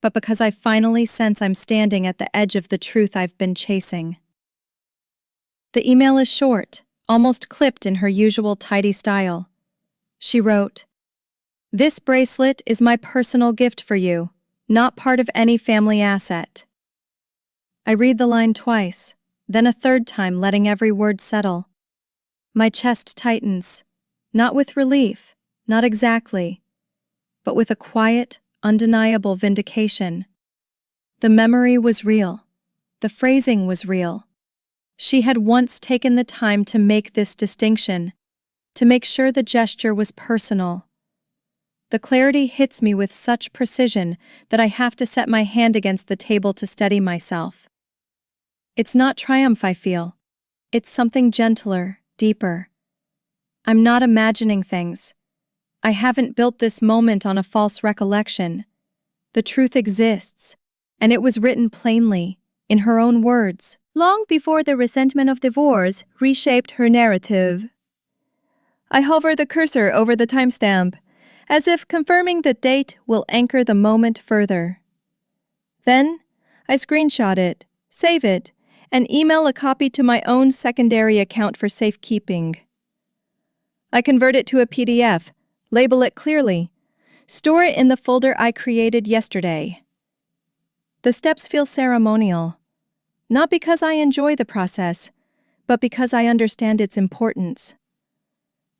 but because I finally sense I'm standing at the edge of the truth I've been chasing. The email is short, almost clipped in her usual tidy style. She wrote, "This bracelet is my personal gift for you, not part of any family asset." I read the line twice, then a third time, letting every word settle. My chest tightens, not with relief, not exactly, but with a quiet, undeniable vindication. The memory was real. The phrasing was real. She had once taken the time to make this distinction, to make sure the gesture was personal. The clarity hits me with such precision that I have to set my hand against the table to steady myself. It's not triumph I feel. It's something gentler, deeper. I'm not imagining things. I haven't built this moment on a false recollection. The truth exists, and it was written plainly, in her own words, long before the resentment of divorce reshaped her narrative. I hover the cursor over the timestamp, as if confirming the date will anchor the moment further. Then, I screenshot it, save it, and email a copy to my own secondary account for safekeeping. I convert it to a PDF, label it clearly, Store it in the folder I created yesterday. The steps feel ceremonial, not because I enjoy the process, but because I understand its importance.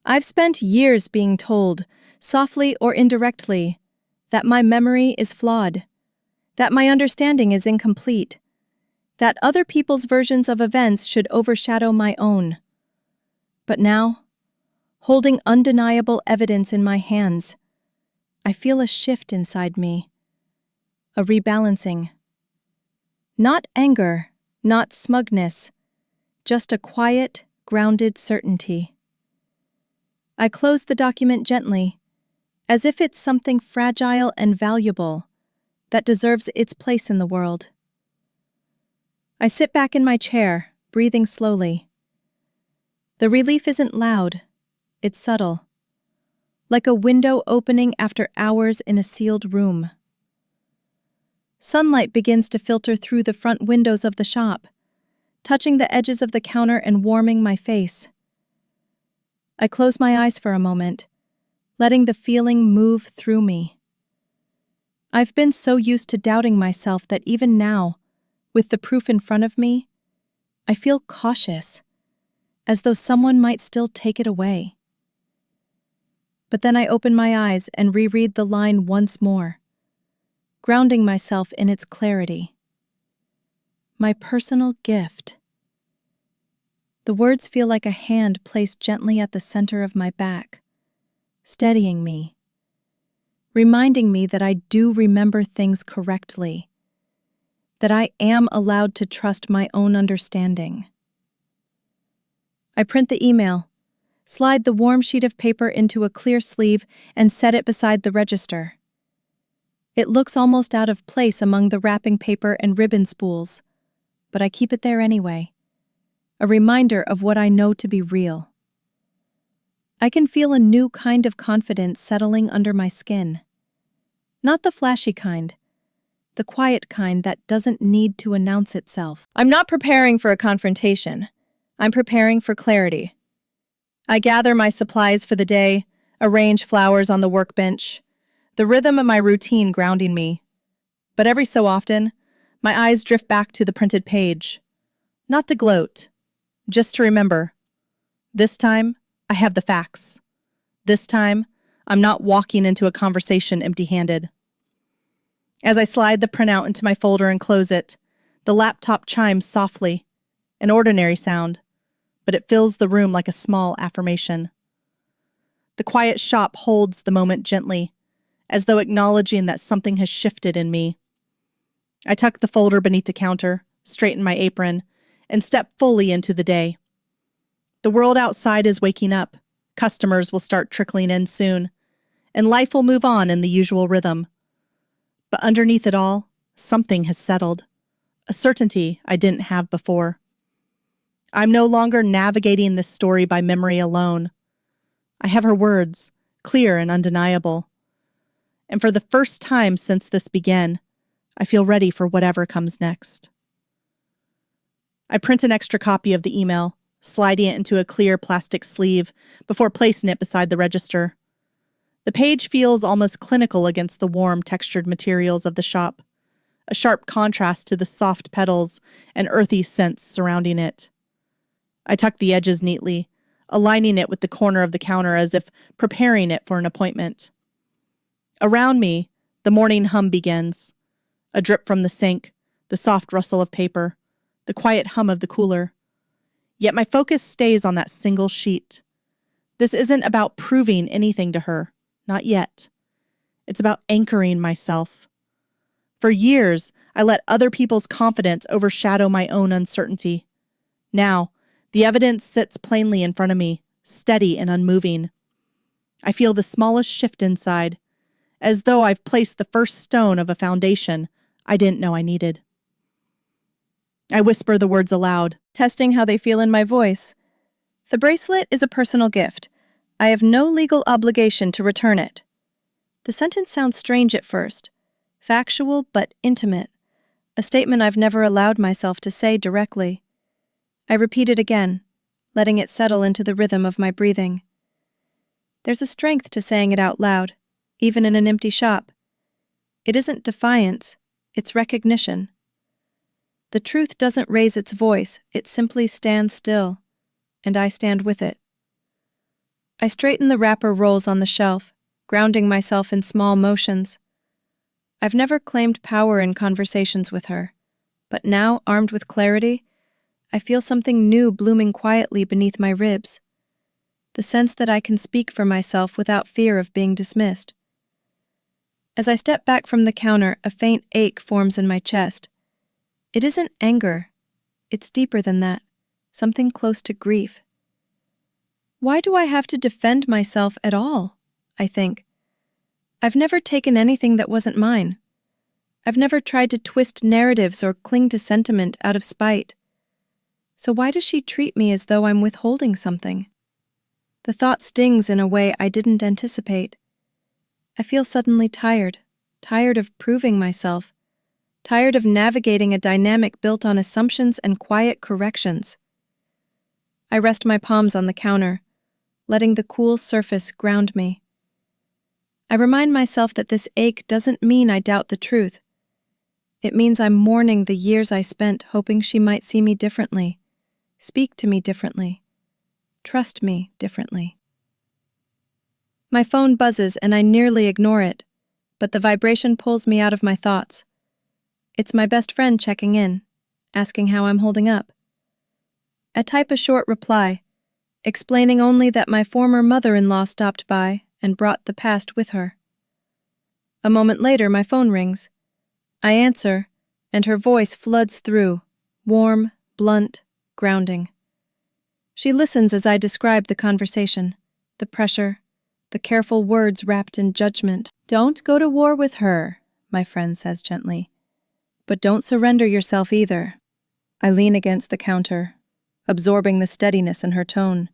I've spent years being told, softly or indirectly, that my memory is flawed, that my understanding is incomplete, that other people's versions of events should overshadow my own. But now, holding undeniable evidence in my hands, I feel a shift inside me, a rebalancing. Not anger, not smugness, just a quiet, grounded certainty. I close the document gently, as if it's something fragile and valuable that deserves its place in the world. I sit back in my chair, breathing slowly. The relief isn't loud, it's subtle, like a window opening after hours in a sealed room. Sunlight begins to filter through the front windows of the shop, touching the edges of the counter and warming my face. I close my eyes for a moment, letting the feeling move through me. I've been so used to doubting myself that even now, with the proof in front of me, I feel cautious, as though someone might still take it away. But then I open my eyes and reread the line once more, grounding myself in its clarity. My personal gift. The words feel like a hand placed gently at the center of my back, steadying me, reminding me that I do remember things correctly, that I am allowed to trust my own understanding. I print the email, slide the warm sheet of paper into a clear sleeve, and set it beside the register. It looks almost out of place among the wrapping paper and ribbon spools, but I keep it there anyway, a reminder of what I know to be real. I can feel a new kind of confidence settling under my skin. Not the flashy kind, the quiet kind that doesn't need to announce itself. I'm not preparing for a confrontation. I'm preparing for clarity. I gather my supplies for the day, arrange flowers on the workbench, the rhythm of my routine grounding me. But every so often, my eyes drift back to the printed page. Not to gloat, just to remember. This time, I have the facts. This time, I'm not walking into a conversation empty-handed. As I slide the printout into my folder and close it, the laptop chimes softly, an ordinary sound, but it fills the room like a small affirmation. The quiet shop holds the moment gently, as though acknowledging that something has shifted in me. I tuck the folder beneath the counter, straighten my apron, and step fully into the day. The world outside is waking up, customers will start trickling in soon, and life will move on in the usual rhythm. But underneath it all, something has settled, a certainty I didn't have before. I'm no longer navigating this story by memory alone. I have her words, clear and undeniable. And for the first time since this began, I feel ready for whatever comes next. I print an extra copy of the email, sliding it into a clear plastic sleeve before placing it beside the register. The page feels almost clinical against the warm, textured materials of the shop, a sharp contrast to the soft petals and earthy scents surrounding it. I tuck the edges neatly, aligning it with the corner of the counter as if preparing it for an appointment. Around me, the morning hum begins. A drip from the sink, the soft rustle of paper, the quiet hum of the cooler. Yet my focus stays on that single sheet. This isn't about proving anything to her, not yet. It's about anchoring myself. For years, I let other people's confidence overshadow my own uncertainty. Now, the evidence sits plainly in front of me, steady and unmoving. I feel the smallest shift inside, as though I've placed the first stone of a foundation I didn't know I needed. I whisper the words aloud, testing how they feel in my voice. The bracelet is a personal gift. I have no legal obligation to return it. The sentence sounds strange at first, factual but intimate, a statement I've never allowed myself to say directly. I repeat it again, letting it settle into the rhythm of my breathing. There's a strength to saying it out loud, even in an empty shop. It isn't defiance, it's recognition. The truth doesn't raise its voice, it simply stands still, and I stand with it. I straighten the wrapper rolls on the shelf, grounding myself in small motions. I've never claimed power in conversations with her, but now, armed with clarity, I feel something new blooming quietly beneath my ribs. The sense that I can speak for myself without fear of being dismissed. As I step back from the counter, a faint ache forms in my chest. It isn't anger. It's deeper than that, something close to grief. Why do I have to defend myself at all? I think. I've never taken anything that wasn't mine. I've never tried to twist narratives or cling to sentiment out of spite. So why does she treat me as though I'm withholding something? The thought stings in a way I didn't anticipate. I feel suddenly tired of proving myself, tired of navigating a dynamic built on assumptions and quiet corrections. I rest my palms on the counter, letting the cool surface ground me. I remind myself that this ache doesn't mean I doubt the truth. It means I'm mourning the years I spent hoping she might see me differently, speak to me differently, trust me differently. My phone buzzes and I nearly ignore it, but the vibration pulls me out of my thoughts. It's my best friend checking in, asking how I'm holding up. I type a short reply, explaining only that my former mother-in-law stopped by and brought the past with her. A moment later, my phone rings. I answer, and her voice floods through, warm, blunt, grounding. She listens as I describe the conversation, the pressure, the careful words wrapped in judgment. "Don't go to war with her," my friend says gently. "But don't surrender yourself either." I lean against the counter, absorbing the steadiness in her tone.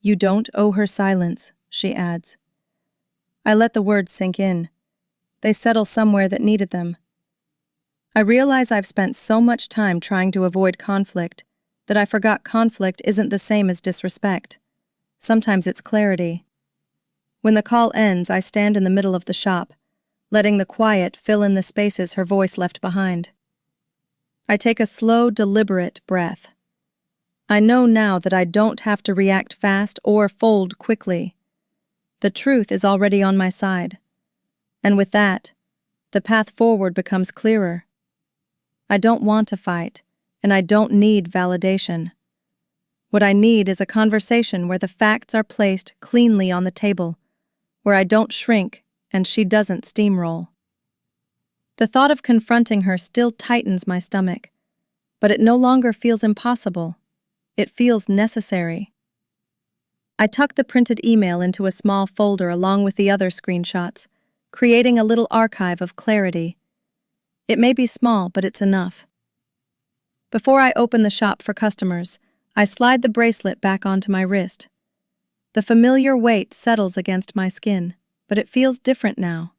"You don't owe her silence," she adds. I let the words sink in. They settle somewhere that needed them. I realize I've spent so much time trying to avoid conflict that I forgot conflict isn't the same as disrespect. Sometimes it's clarity. When the call ends, I stand in the middle of the shop, letting the quiet fill in the spaces her voice left behind. I take a slow, deliberate breath. I know now that I don't have to react fast or fold quickly. The truth is already on my side. And with that, the path forward becomes clearer. I don't want to fight, and I don't need validation. What I need is a conversation where the facts are placed cleanly on the table, where I don't shrink and she doesn't steamroll. The thought of confronting her still tightens my stomach, but it no longer feels impossible. It feels necessary. I tuck the printed email into a small folder along with the other screenshots, creating a little archive of clarity. It may be small, but it's enough. Before I open the shop for customers, I slide the bracelet back onto my wrist. The familiar weight settles against my skin, but it feels different now.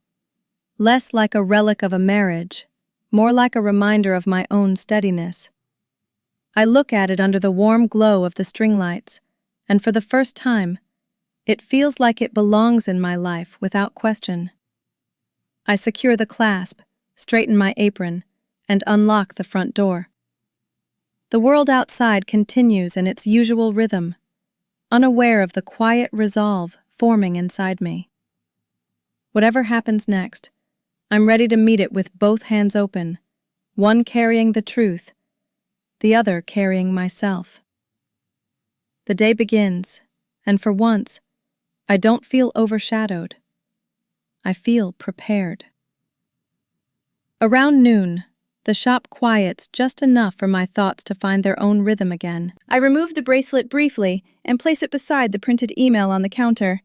Less like a relic of a marriage, more like a reminder of my own steadiness. I look at it under the warm glow of the string lights, and for the first time, it feels like it belongs in my life without question. I secure the clasp, straighten my apron, and unlock the front door. The world outside continues in its usual rhythm, unaware of the quiet resolve forming inside me. Whatever happens next, I'm ready to meet it with both hands open, one carrying the truth, the other carrying myself. The day begins, and for once, I don't feel overshadowed. I feel prepared. Around noon, the shop quiets just enough for my thoughts to find their own rhythm again. I remove the bracelet briefly and place it beside the printed email on the counter.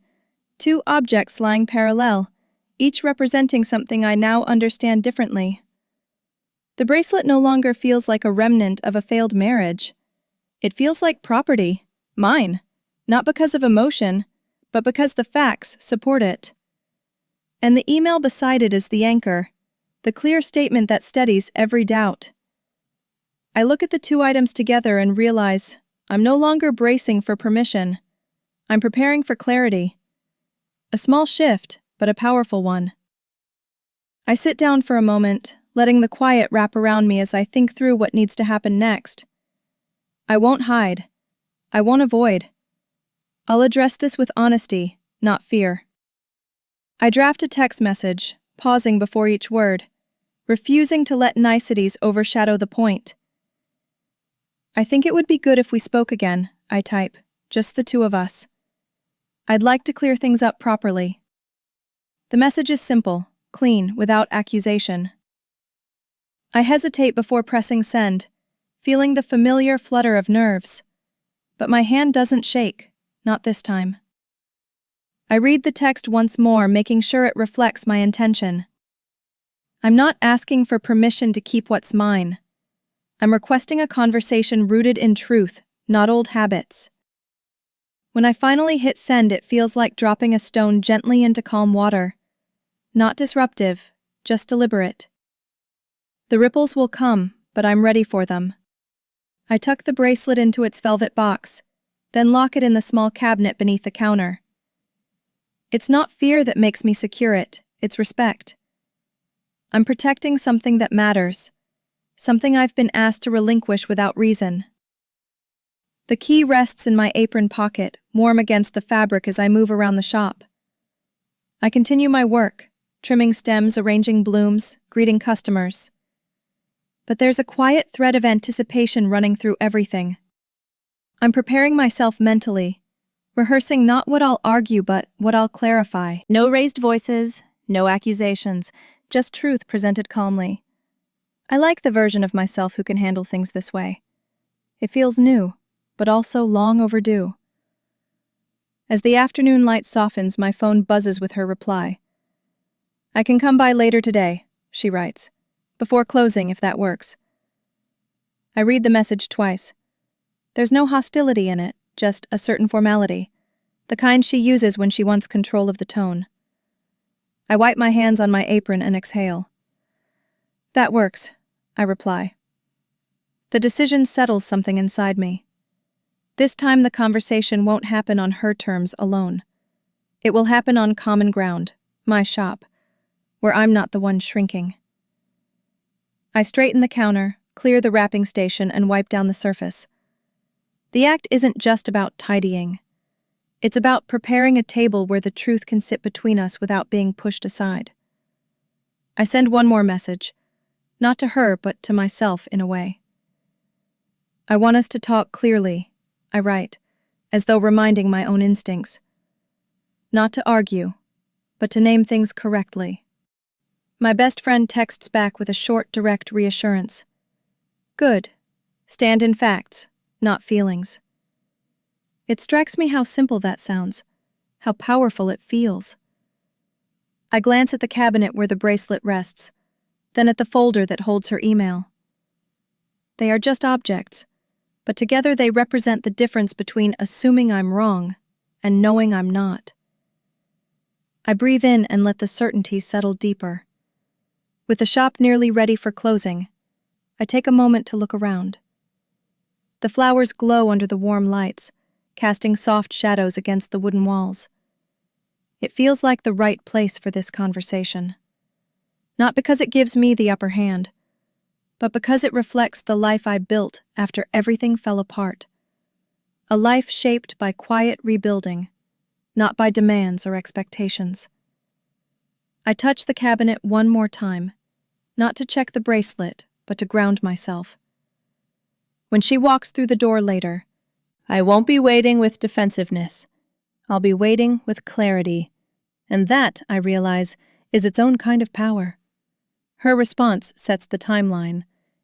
Two objects lying parallel, each representing something I now understand differently. The bracelet no longer feels like a remnant of a failed marriage. It feels like property, mine, not because of emotion, but because the facts support it. And the email beside it is the anchor, the clear statement that steadies every doubt. I look at the two items together and realize I'm no longer bracing for permission. I'm preparing for clarity. A small shift, but a powerful one. I sit down for a moment, letting the quiet wrap around me as I think through what needs to happen next. I won't hide. I won't avoid. I'll address this with honesty, not fear. I draft a text message, pausing before each word, refusing to let niceties overshadow the point. I think it would be good if we spoke again, I type, just the two of us. I'd like to clear things up properly. The message is simple, clean, without accusation. I hesitate before pressing send, feeling the familiar flutter of nerves. But my hand doesn't shake, not this time. I read the text once more, making sure it reflects my intention. I'm not asking for permission to keep what's mine. I'm requesting a conversation rooted in truth, not old habits. When I finally hit send, it feels like dropping a stone gently into calm water. Not disruptive, just deliberate. The ripples will come, but I'm ready for them. I tuck the bracelet into its velvet box, then lock it in the small cabinet beneath the counter. It's not fear that makes me secure it, it's respect. I'm protecting something that matters, something I've been asked to relinquish without reason. The key rests in my apron pocket, warm against the fabric as I move around the shop. I continue my work, trimming stems, arranging blooms, greeting customers. But there's a quiet thread of anticipation running through everything. I'm preparing myself mentally, rehearsing not what I'll argue but what I'll clarify. No raised voices, no accusations, just truth presented calmly. I like the version of myself who can handle things this way. It feels new, but also long overdue. As the afternoon light softens, my phone buzzes with her reply. I can come by later today, she writes, before closing if that works. I read the message twice. There's no hostility in it, just a certain formality, the kind she uses when she wants control of the tone. I wipe my hands on my apron and exhale. That works, I reply. The decision settles something inside me. This time the conversation won't happen on her terms alone. It will happen on common ground, my shop, where I'm not the one shrinking. I straighten the counter, clear the wrapping station, and wipe down the surface. The act isn't just about tidying. It's about preparing a table where the truth can sit between us without being pushed aside. I send one more message, not to her but to myself in a way. I want us to talk clearly, I write, as though reminding my own instincts. Not to argue, but to name things correctly. My best friend texts back with a short, direct reassurance. Good. Stand in facts, not feelings. It strikes me how simple that sounds, how powerful it feels. I glance at the cabinet where the bracelet rests, then at the folder that holds her email. They are just objects, but together they represent the difference between assuming I'm wrong and knowing I'm not. I breathe in and let the certainty settle deeper. With the shop nearly ready for closing, I take a moment to look around. The flowers glow under the warm lights, casting soft shadows against the wooden walls. It feels like the right place for this conversation. Not because it gives me the upper hand, but because it reflects the life I built after everything fell apart. A life shaped by quiet rebuilding, not by demands or expectations. I touch the cabinet one more time, not to check the bracelet, but to ground myself. When she walks through the door later, I won't be waiting with defensiveness. I'll be waiting with clarity. And that, I realize, is its own kind of power. Her response sets the timeline,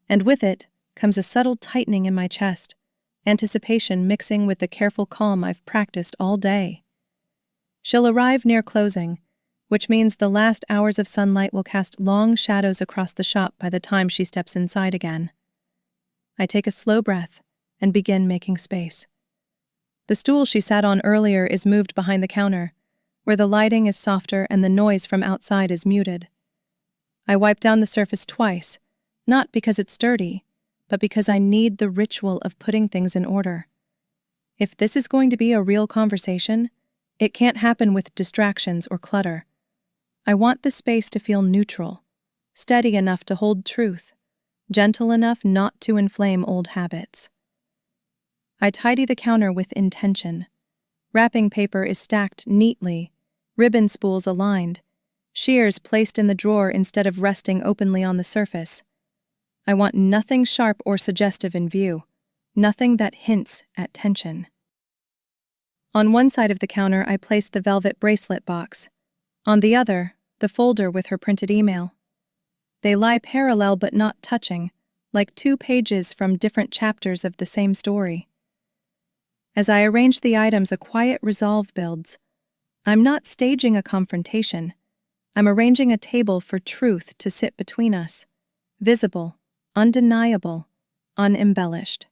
and with it comes a subtle tightening in my chest, anticipation mixing with the careful calm I've practiced all day. She'll arrive near closing, which means the last hours of sunlight will cast long shadows across the shop by the time she steps inside again. I take a slow breath and begin making space. The stool she sat on earlier is moved behind the counter, where the lighting is softer and the noise from outside is muted. I wipe down the surface twice, not because it's dirty, but because I need the ritual of putting things in order. If this is going to be a real conversation, it can't happen with distractions or clutter. I want the space to feel neutral, steady enough to hold truth, gentle enough not to inflame old habits. I tidy the counter with intention. Wrapping paper is stacked neatly, ribbon spools aligned, shears placed in the drawer instead of resting openly on the surface. I want nothing sharp or suggestive in view, nothing that hints at tension. On one side of the counter, I place the velvet bracelet box. On the other, the folder with her printed email. They lie parallel but not touching, like two pages from different chapters of the same story. As I arrange the items, a quiet resolve builds. I'm not staging a confrontation. I'm arranging a table for truth to sit between us, visible, undeniable, unembellished.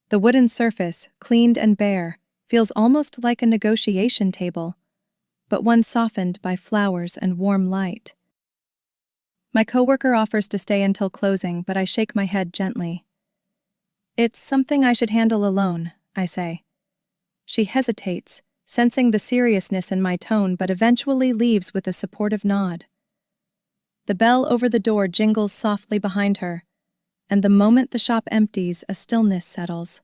The wooden surface, cleaned and bare, feels almost like a negotiation table, but one softened by flowers and warm light. My coworker offers to stay until closing, but I shake my head gently. It's something I should handle alone, I say. She hesitates, sensing the seriousness in my tone, but eventually leaves with a supportive nod. The bell over the door jingles softly behind her, and the moment the shop empties, a stillness settles.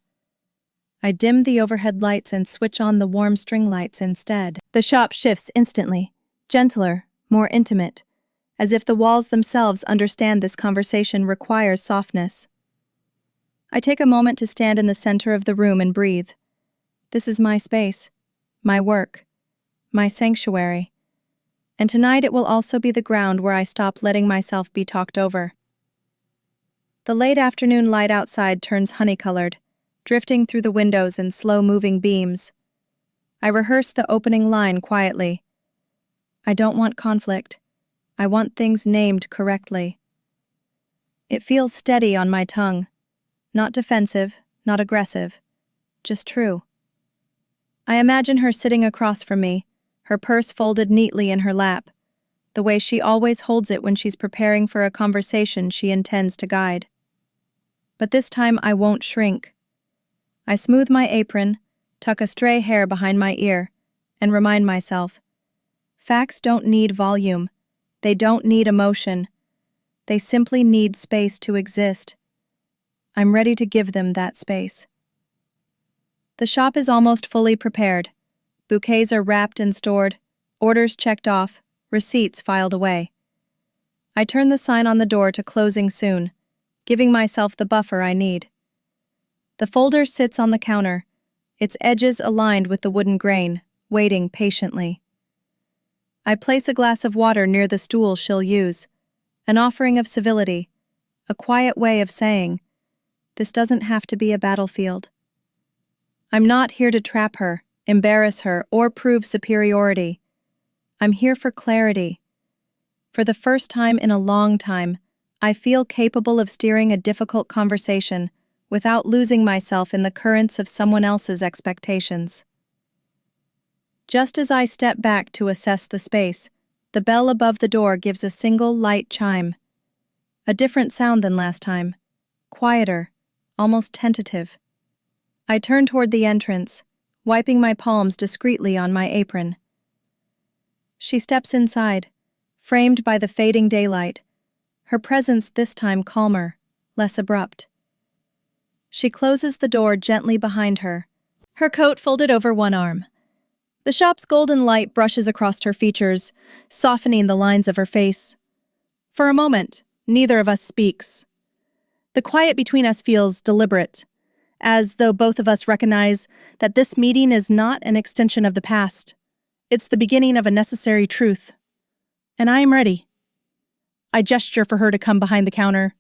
I dim the overhead lights and switch on the warm string lights instead. The shop shifts instantly, gentler, more intimate, as if the walls themselves understand this conversation requires softness. I take a moment to stand in the center of the room and breathe. This is my space, my work, my sanctuary. And tonight it will also be the ground where I stop letting myself be talked over. The late afternoon light outside turns honey-colored, drifting through the windows in slow-moving beams. I rehearse the opening line quietly. I don't want conflict. I want things named correctly. It feels steady on my tongue. Not defensive, not aggressive, just true. I imagine her sitting across from me, her purse folded neatly in her lap, the way she always holds it when she's preparing for a conversation she intends to guide. But this time I won't shrink. I smooth my apron, tuck a stray hair behind my ear, and remind myself, facts don't need volume. They don't need emotion. They simply need space to exist. I'm ready to give them that space. The shop is almost fully prepared. Bouquets are wrapped and stored, orders checked off, receipts filed away. I turn the sign on the door to closing soon, giving myself the buffer I need. The folder sits on the counter, its edges aligned with the wooden grain, waiting patiently. I place a glass of water near the stool she'll use, an offering of civility, a quiet way of saying, this doesn't have to be a battlefield. I'm not here to trap her, embarrass her, or prove superiority. I'm here for clarity. For the first time in a long time, I feel capable of steering a difficult conversation without losing myself in the currents of someone else's expectations. Just as I step back to assess the space, the bell above the door gives a single light chime. A different sound than last time, quieter, almost tentative. I turn toward the entrance, wiping my palms discreetly on my apron. She steps inside, framed by the fading daylight, her presence this time calmer, less abrupt. She closes the door gently behind her, her coat folded over one arm. The shop's golden light brushes across her features, softening the lines of her face. For a moment, neither of us speaks. The quiet between us feels deliberate, as though both of us recognize that this meeting is not an extension of the past. It's the beginning of a necessary truth. And I am ready. I gesture for her to come behind the counter,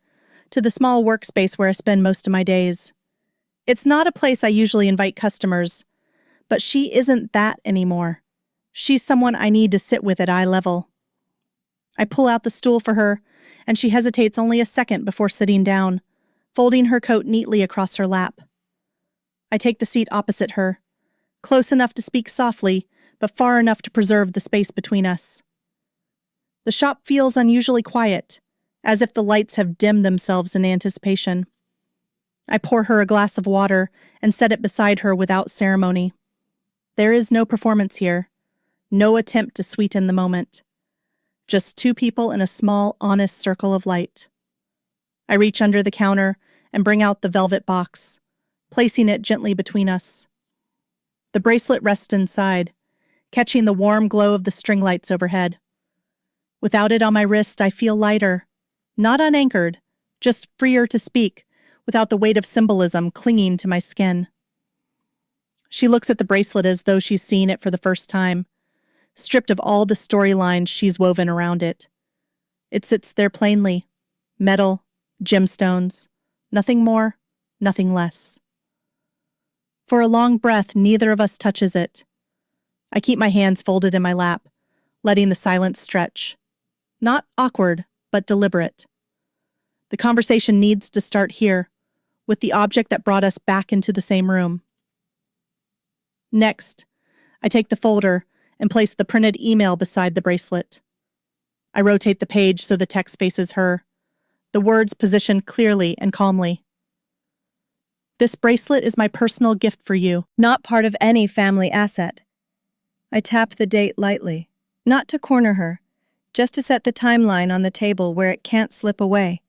to the small workspace where I spend most of my days. It's not a place I usually invite customers, but she isn't that anymore. She's someone I need to sit with at eye level. I pull out the stool for her, and she hesitates only a second before sitting down, folding her coat neatly across her lap. I take the seat opposite her, close enough to speak softly, but far enough to preserve the space between us. The shop feels unusually quiet, as if the lights have dimmed themselves in anticipation. I pour her a glass of water and set it beside her without ceremony. There is no performance here, no attempt to sweeten the moment. Just two people in a small, honest circle of light. I reach under the counter and bring out the velvet box, placing it gently between us. The bracelet rests inside, catching the warm glow of the string lights overhead. Without it on my wrist, I feel lighter, not unanchored, just freer to speak, without the weight of symbolism clinging to my skin. She looks at the bracelet as though she's seen it for the first time, stripped of all the storylines she's woven around it. It sits there plainly, metal, gemstones, nothing more, nothing less. For a long breath, neither of us touches it. I keep my hands folded in my lap, letting the silence stretch. Not awkward, but deliberate. The conversation needs to start here, with the object that brought us back into the same room. Next, I take the folder and place the printed email beside the bracelet. I rotate the page so the text faces her, the words positioned clearly and calmly. This bracelet is my personal gift for you, not part of any family asset. I tap the date lightly, not to corner her, just to set the timeline on the table where it can't slip away.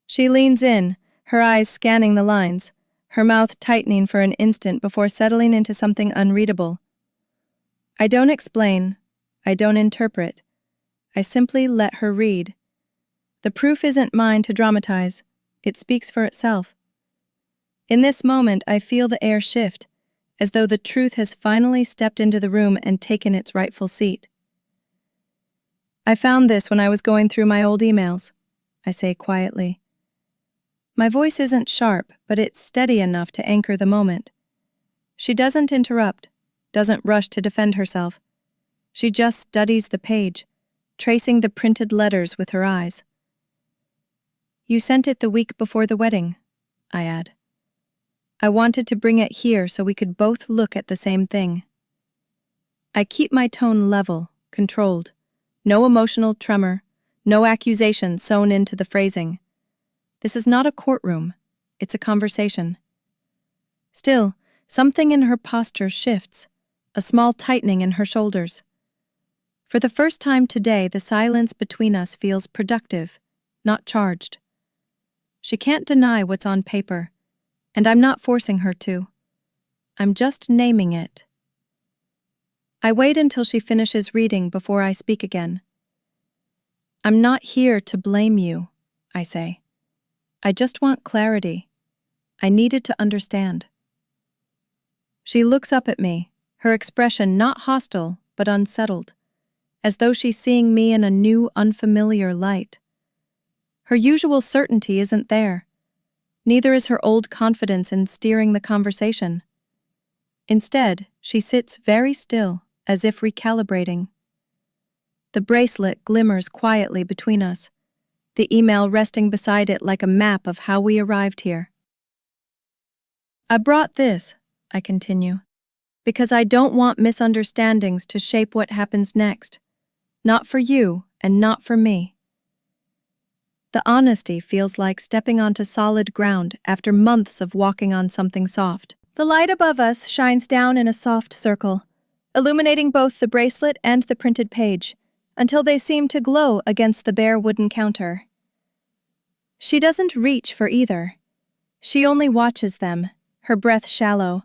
She leans in, her eyes scanning the lines, her mouth tightening for an instant before settling into something unreadable. I don't explain, I don't interpret. I simply let her read. The proof isn't mine to dramatize, it speaks for itself. In this moment, I feel the air shift, as though the truth has finally stepped into the room and taken its rightful seat. I found this when I was going through my old emails, I say quietly. My voice isn't sharp, but it's steady enough to anchor the moment. She doesn't interrupt, doesn't rush to defend herself. She just studies the page, tracing the printed letters with her eyes. You sent it the week before the wedding, I add. I wanted to bring it here so we could both look at the same thing. I keep my tone level, controlled. No emotional tremor, no accusation sewn into the phrasing. This is not a courtroom, it's a conversation. Still, something in her posture shifts, a small tightening in her shoulders. For the first time today, the silence between us feels productive, not charged. She can't deny what's on paper, and I'm not forcing her to. I'm just naming it. I wait until she finishes reading before I speak again. I'm not here to blame you, I say. I just want clarity. I needed to understand. She looks up at me, her expression not hostile, but unsettled, as though she's seeing me in a new, unfamiliar light. Her usual certainty isn't there. Neither is her old confidence in steering the conversation. Instead, she sits very still, as if recalibrating. The bracelet glimmers quietly between us, the email resting beside it like a map of how we arrived here. I brought this, I continue, because I don't want misunderstandings to shape what happens next. Not for you and not for me. The honesty feels like stepping onto solid ground after months of walking on something soft. The light above us shines down in a soft circle, illuminating both the bracelet and the printed page, until they seem to glow against the bare wooden counter. She doesn't reach for either. She only watches them, her breath shallow,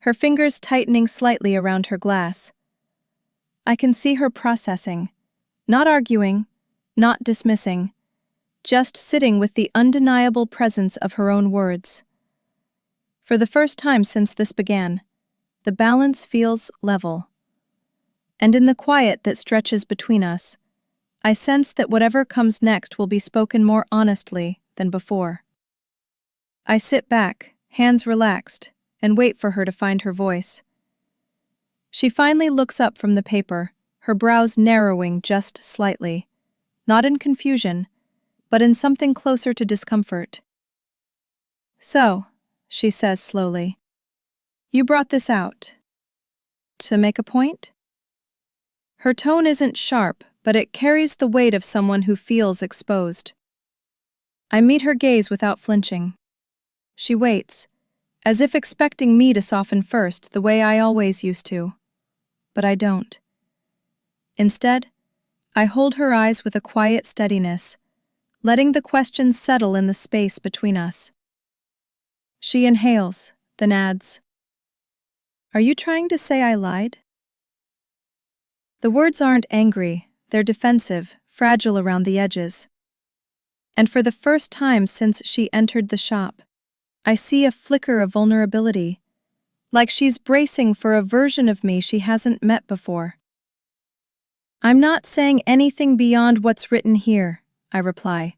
her fingers tightening slightly around her glass. I can see her processing, not arguing, not dismissing, just sitting with the undeniable presence of her own words. For the first time since this began, the balance feels level. And in the quiet that stretches between us, I sense that whatever comes next will be spoken more honestly than before. I sit back, hands relaxed, and wait for her to find her voice. She finally looks up from the paper, her brows narrowing just slightly, not in confusion, but in something closer to discomfort. So, she says slowly, you brought this out to make a point? Her tone isn't sharp, but it carries the weight of someone who feels exposed. I meet her gaze without flinching. She waits, as if expecting me to soften first the way I always used to. But I don't. Instead, I hold her eyes with a quiet steadiness, letting the questions settle in the space between us. She inhales, then adds, "Are you trying to say I lied?" The words aren't angry, they're defensive, fragile around the edges. And for the first time since she entered the shop, I see a flicker of vulnerability, like she's bracing for a version of me she hasn't met before. "I'm not saying anything beyond what's written here," I reply.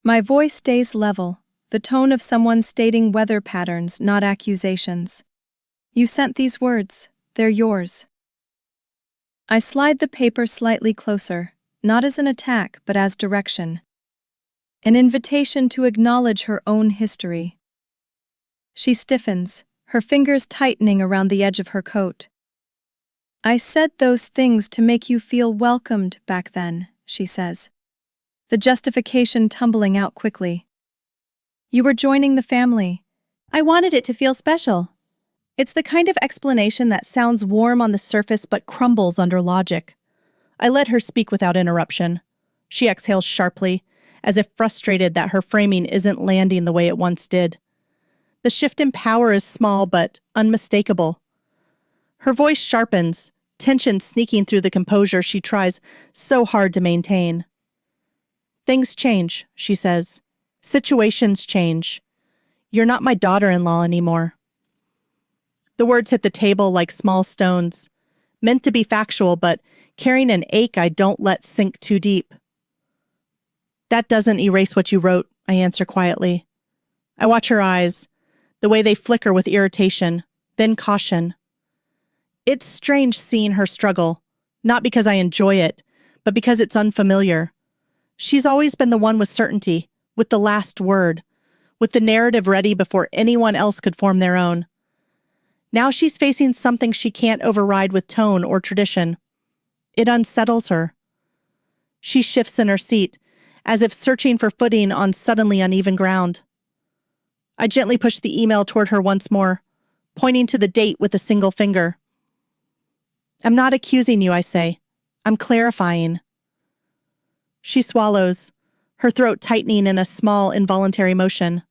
My voice stays level, the tone of someone stating weather patterns, not accusations. "You sent these words, they're yours." I slide the paper slightly closer, not as an attack but as direction. An invitation to acknowledge her own history. She stiffens, her fingers tightening around the edge of her coat. "I said those things to make you feel welcomed back then," she says, the justification tumbling out quickly. "You were joining the family. I wanted it to feel special." It's the kind of explanation that sounds warm on the surface but crumbles under logic. I let her speak without interruption. She exhales sharply, as if frustrated that her framing isn't landing the way it once did. The shift in power is small but unmistakable. Her voice sharpens, tension sneaking through the composure she tries so hard to maintain. "Things change," she says. "Situations change. You're not my daughter-in-law anymore." The words hit the table like small stones, meant to be factual but carrying an ache I don't let sink too deep. "That doesn't erase what you wrote," I answer quietly. I watch her eyes, the way they flicker with irritation, then caution. It's strange seeing her struggle, not because I enjoy it, but because it's unfamiliar. She's always been the one with certainty, with the last word, with the narrative ready before anyone else could form their own. Now she's facing something she can't override with tone or tradition. It unsettles her. She shifts in her seat, as if searching for footing on suddenly uneven ground. I gently push the email toward her once more, pointing to the date with a single finger. "I'm not accusing you," I say. "I'm clarifying." She swallows, her throat tightening in a small, involuntary motion.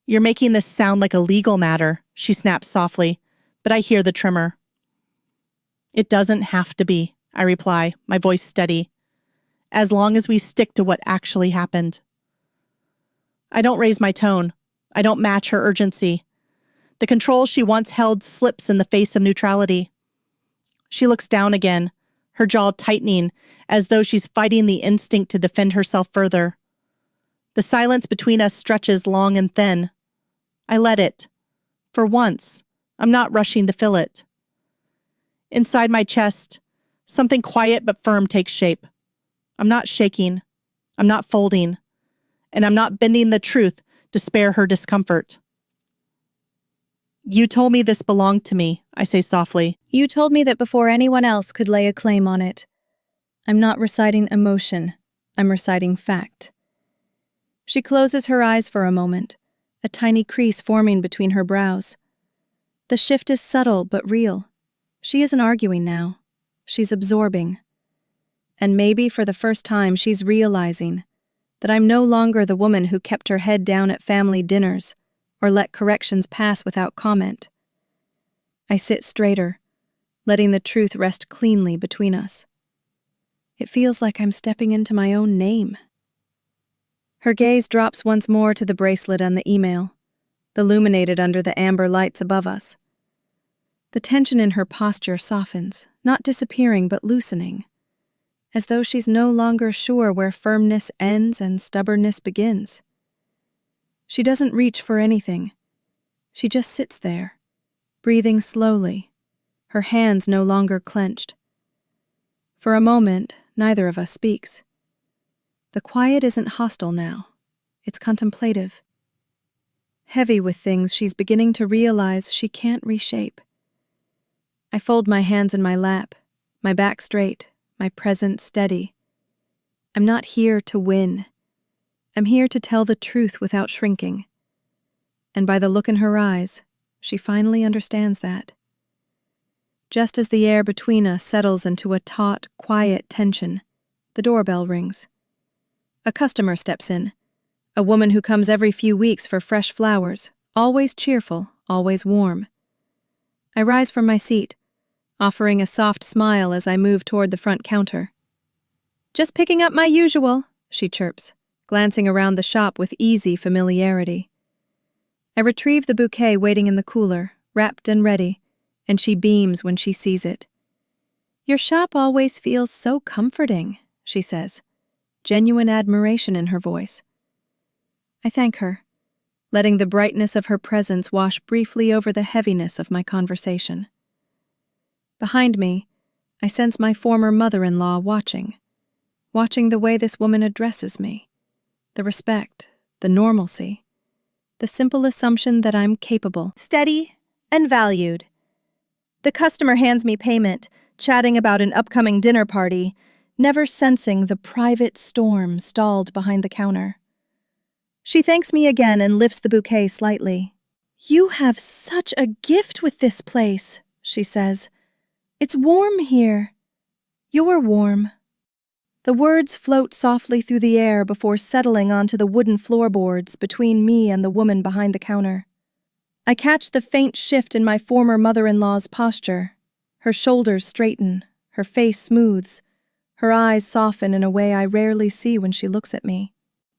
"You're making this sound like a legal matter," she snaps softly, but I hear the tremor. "It doesn't have to be," I reply, my voice steady, "as long as we stick to what actually happened." I don't raise my tone. I don't match her urgency. The control she once held slips in the face of neutrality. She looks down again, her jaw tightening as though she's fighting the instinct to defend herself further. The silence between us stretches long and thin. I let it. For once, I'm not rushing to fill it. Inside my chest, something quiet but firm takes shape. I'm not shaking. I'm not folding. And I'm not bending the truth to spare her discomfort. "You told me this belonged to me," I say softly. "You told me that before anyone else could lay a claim on it." I'm not reciting emotion, I'm reciting fact. She closes her eyes for a moment, a tiny crease forming between her brows. The shift is subtle but real. She isn't arguing now. She's absorbing. And maybe for the first time she's realizing that I'm no longer the woman who kept her head down at family dinners or let corrections pass without comment. I sit straighter, letting the truth rest cleanly between us. It feels like I'm stepping into my own name. Her gaze drops once more to the bracelet and the email, illuminated under the amber lights above us. The tension in her posture softens, not disappearing but loosening, as though she's no longer sure where firmness ends and stubbornness begins. She doesn't reach for anything. She just sits there, breathing slowly, her hands no longer clenched. For a moment, neither of us speaks. The quiet isn't hostile now. It's contemplative. Heavy with things she's beginning to realize she can't reshape. I fold my hands in my lap, my back straight, my presence steady. I'm not here to win. I'm here to tell the truth without shrinking. And by the look in her eyes, she finally understands that. Just as the air between us settles into a taut, quiet tension, the doorbell rings. A customer steps in, a woman who comes every few weeks for fresh flowers, always cheerful, always warm. I rise from my seat, offering a soft smile as I move toward the front counter. "Just picking up my usual," she chirps, glancing around the shop with easy familiarity. I retrieve the bouquet waiting in the cooler, wrapped and ready, and she beams when she sees it. "Your shop always feels so comforting," she says, genuine admiration in her voice. I thank her, letting the brightness of her presence wash briefly over the heaviness of my conversation. Behind me, I sense my former mother-in-law watching the way this woman addresses me, the respect, the normalcy, the simple assumption that I'm capable, steady, and valued. The customer hands me payment, chatting about an upcoming dinner party, never sensing the private storm stalled behind the counter. She thanks me again and lifts the bouquet slightly. "You have such a gift with this place," she says. "It's warm here. You're warm." The words float softly through the air before settling onto the wooden floorboards between me and the woman behind the counter. I catch the faint shift in my former mother-in-law's posture. Her shoulders straighten, her face smooths, her eyes soften in a way I rarely see when she looks at me.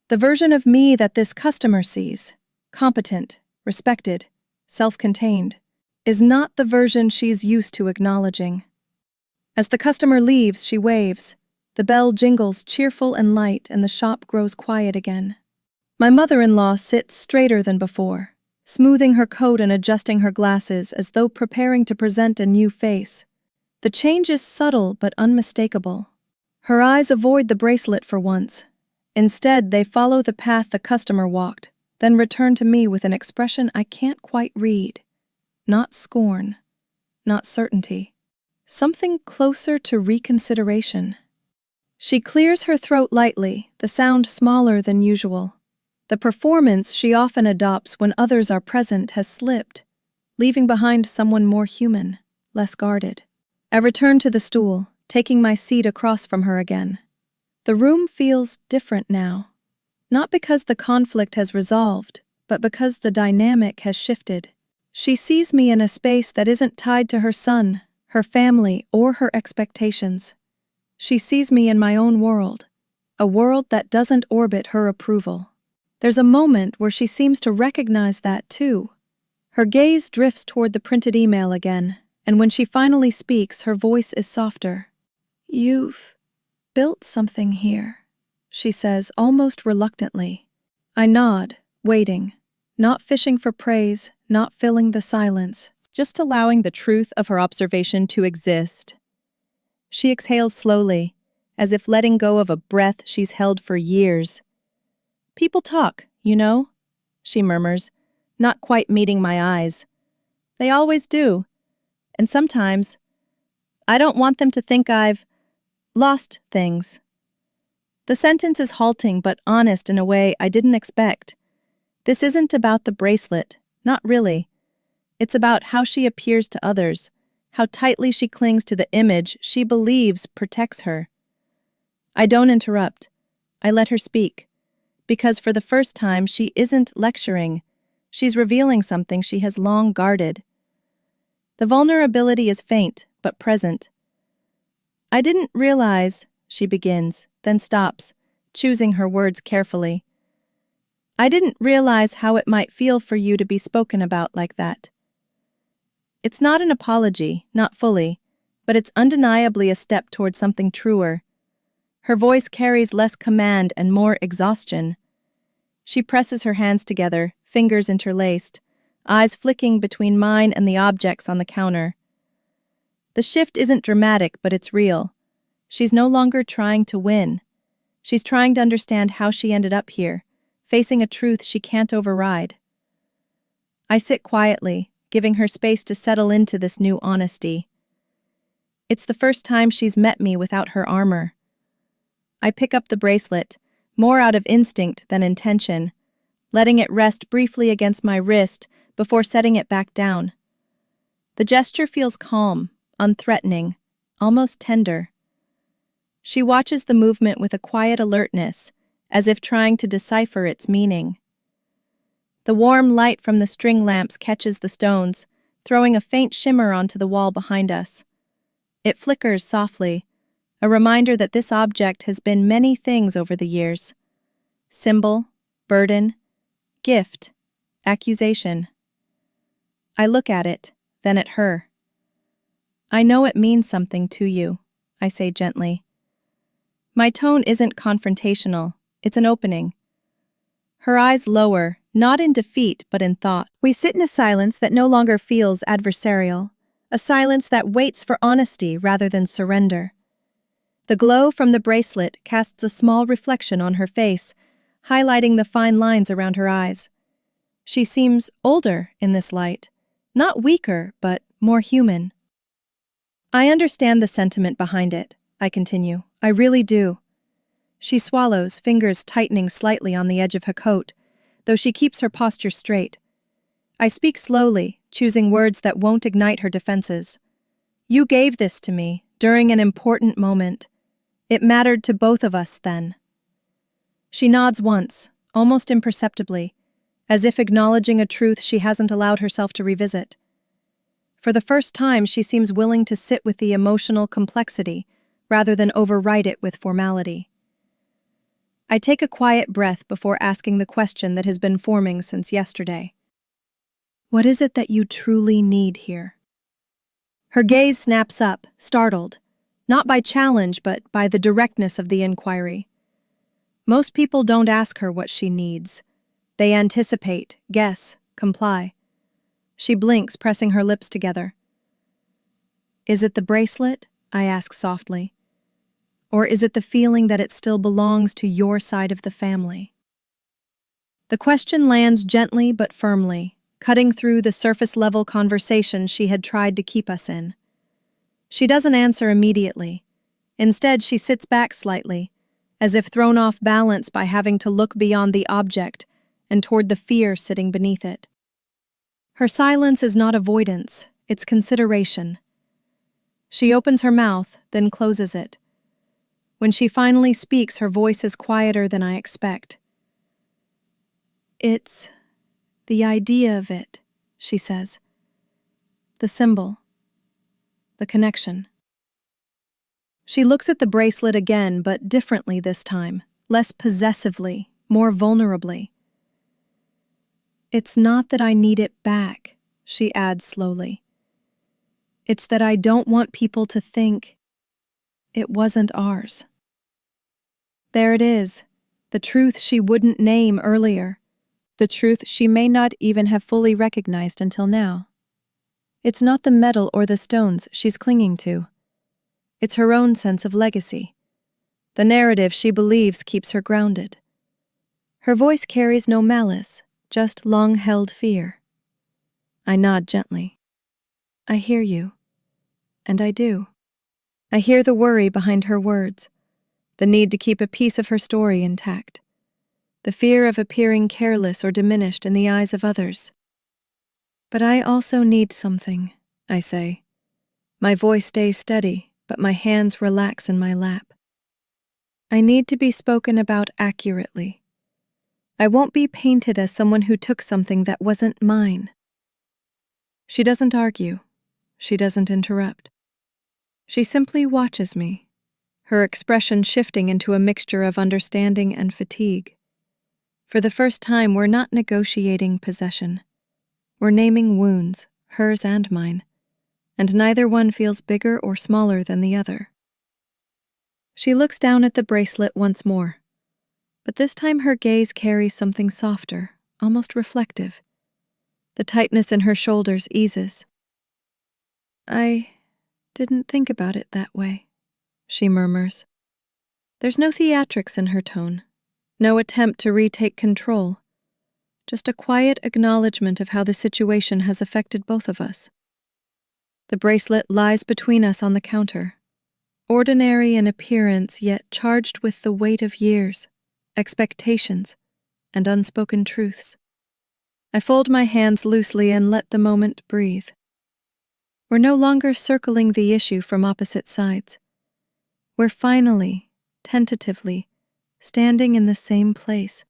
The version of me that this customer sees, competent, respected, self-contained, is not the version she's used to acknowledging. As the customer leaves, she waves. The bell jingles cheerful and light, and the shop grows quiet again. My mother-in-law sits straighter than before, smoothing her coat and adjusting her glasses as though preparing to present a new face. The change is subtle but unmistakable. Her eyes avoid the bracelet for once. Instead, they follow the path the customer walked, then return to me with an expression I can't quite read. Not scorn, not certainty. Something closer to reconsideration. She clears her throat lightly, the sound smaller than usual. The performance she often adopts when others are present has slipped, leaving behind someone more human, less guarded. I return to the stool, taking my seat across from her again. The room feels different now, not because the conflict has resolved, but because the dynamic has shifted. She sees me in a space that isn't tied to her son, her family, or her expectations. She sees me in my own world, a world that doesn't orbit her approval. There's a moment where she seems to recognize that too. Her gaze drifts toward the printed email again, and when she finally speaks, her voice is softer. "You've built something here," she says almost reluctantly. I nod, waiting, not fishing for praise, not filling the silence, just allowing the truth of her observation to exist. She exhales slowly, as if letting go of a breath she's held for years. "People talk, you know," she murmurs, not quite meeting my eyes. "They always do. And sometimes, I don't want them to think I've lost things." The sentence is halting but honest in a way I didn't expect. This isn't about the bracelet, not really. It's about how she appears to others, how tightly she clings to the image she believes protects her. I don't interrupt. I let her speak, because for the first time she isn't lecturing. She's revealing something she has long guarded. The vulnerability is faint, but present. "I didn't realize," she begins, then stops, choosing her words carefully. "I didn't realize how it might feel for you to be spoken about like that." It's not an apology, not fully, but it's undeniably a step toward something truer. Her voice carries less command and more exhaustion. She presses her hands together, fingers interlaced, eyes flicking between mine and the objects on the counter. The shift isn't dramatic, but it's real. She's no longer trying to win. She's trying to understand how she ended up here, facing a truth she can't override. I sit quietly, giving her space to settle into this new honesty. It's the first time she's met me without her armor. I pick up the bracelet, more out of instinct than intention, letting it rest briefly against my wrist before setting it back down. The gesture feels calm, unthreatening, almost tender. She watches the movement with a quiet alertness, as if trying to decipher its meaning. The warm light from the string lamps catches the stones, throwing a faint shimmer onto the wall behind us. It flickers softly, a reminder that this object has been many things over the years. Symbol, burden, gift, accusation. I look at it, then at her. I know it means something to you, I say gently. My tone isn't confrontational, it's an opening. Her eyes lower, not in defeat but in thought. We sit in a silence that no longer feels adversarial, a silence that waits for honesty rather than surrender. The glow from the bracelet casts a small reflection on her face, highlighting the fine lines around her eyes. She seems older in this light, not weaker, but more human. I understand the sentiment behind it, I continue. I really do. She swallows, fingers tightening slightly on the edge of her coat, though she keeps her posture straight. I speak slowly, choosing words that won't ignite her defenses. You gave this to me during an important moment. It mattered to both of us then. She nods once, almost imperceptibly, as if acknowledging a truth she hasn't allowed herself to revisit. For the first time, she seems willing to sit with the emotional complexity rather than overwrite it with formality. I take a quiet breath before asking the question that has been forming since yesterday. What is it that you truly need here? Her gaze snaps up, startled, not by challenge but by the directness of the inquiry. Most people don't ask her what she needs. They anticipate, guess, comply. She blinks, pressing her lips together. Is it the bracelet? I ask softly. Or is it the feeling that it still belongs to your side of the family? The question lands gently but firmly, cutting through the surface-level conversation she had tried to keep us in. She doesn't answer immediately. Instead, she sits back slightly, as if thrown off balance by having to look beyond the object and toward the fear sitting beneath it. Her silence is not avoidance, it's consideration. She opens her mouth, then closes it. When she finally speaks, her voice is quieter than I expect. It's the idea of it, she says. The symbol. The connection. She looks at the bracelet again, but differently this time, less possessively, more vulnerably. It's not that I need it back, she adds slowly. It's that I don't want people to think it wasn't ours. There it is, the truth she wouldn't name earlier, the truth she may not even have fully recognized until now. It's not the metal or the stones she's clinging to. It's her own sense of legacy. The narrative she believes keeps her grounded. Her voice carries no malice, just long-held fear. I nod gently. I hear you. And I do. I hear the worry behind her words, the need to keep a piece of her story intact, the fear of appearing careless or diminished in the eyes of others. But I also need something, I say. My voice stays steady, but my hands relax in my lap. I need to be spoken about accurately. I won't be painted as someone who took something that wasn't mine. She doesn't argue. She doesn't interrupt. She simply watches me, her expression shifting into a mixture of understanding and fatigue. For the first time, we're not negotiating possession. We're naming wounds, hers and mine, and neither one feels bigger or smaller than the other. She looks down at the bracelet once more, but this time her gaze carries something softer, almost reflective. The tightness in her shoulders eases. I didn't think about it that way, she murmurs. There's no theatrics in her tone, no attempt to retake control, just a quiet acknowledgement of how the situation has affected both of us. The bracelet lies between us on the counter, ordinary in appearance yet charged with the weight of years, expectations, and unspoken truths. I fold my hands loosely and let the moment breathe. We're no longer circling the issue from opposite sides. We're finally, tentatively, standing in the same place.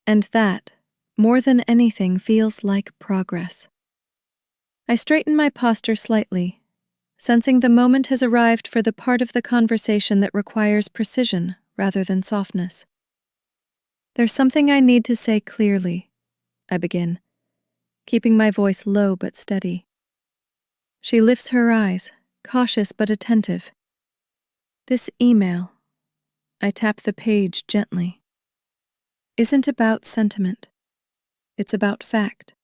And that, more than anything, feels like progress. I straighten my posture slightly, sensing the moment has arrived for the part of the conversation that requires precision rather than softness. There's something I need to say clearly, I begin, keeping my voice low but steady. She lifts her eyes, cautious but attentive. This email, I tap the page gently, isn't about sentiment. It's about fact.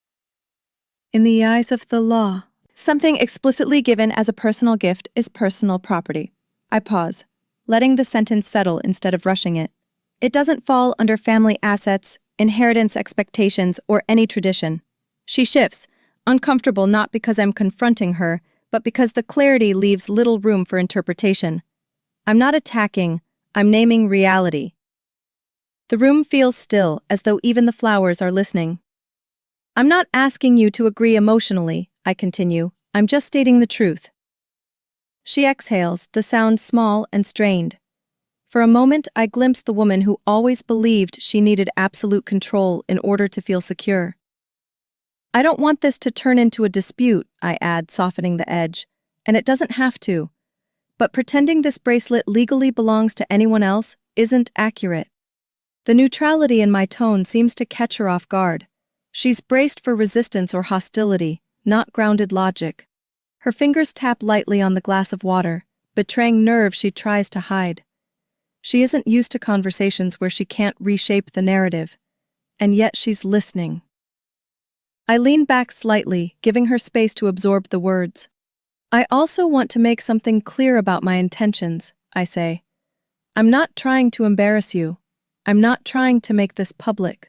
In the eyes of the law, something explicitly given as a personal gift is personal property. I pause, letting the sentence settle instead of rushing it. It doesn't fall under family assets, inheritance expectations, or any tradition. She shifts, uncomfortable not because I'm confronting her, but because the clarity leaves little room for interpretation. I'm not attacking, I'm naming reality. The room feels still, as though even the flowers are listening. I'm not asking you to agree emotionally, I continue. I'm just stating the truth. She exhales, the sound small and strained. For a moment, I glimpse the woman who always believed she needed absolute control in order to feel secure. I don't want this to turn into a dispute, I add, softening the edge. And it doesn't have to. But pretending this bracelet legally belongs to anyone else isn't accurate. The neutrality in my tone seems to catch her off guard. She's braced for resistance or hostility, not grounded logic. Her fingers tap lightly on the glass of water, betraying nerve she tries to hide. She isn't used to conversations where she can't reshape the narrative, and yet she's listening. I lean back slightly, giving her space to absorb the words. I also want to make something clear about my intentions, I say. I'm not trying to embarrass you. I'm not trying to make this public.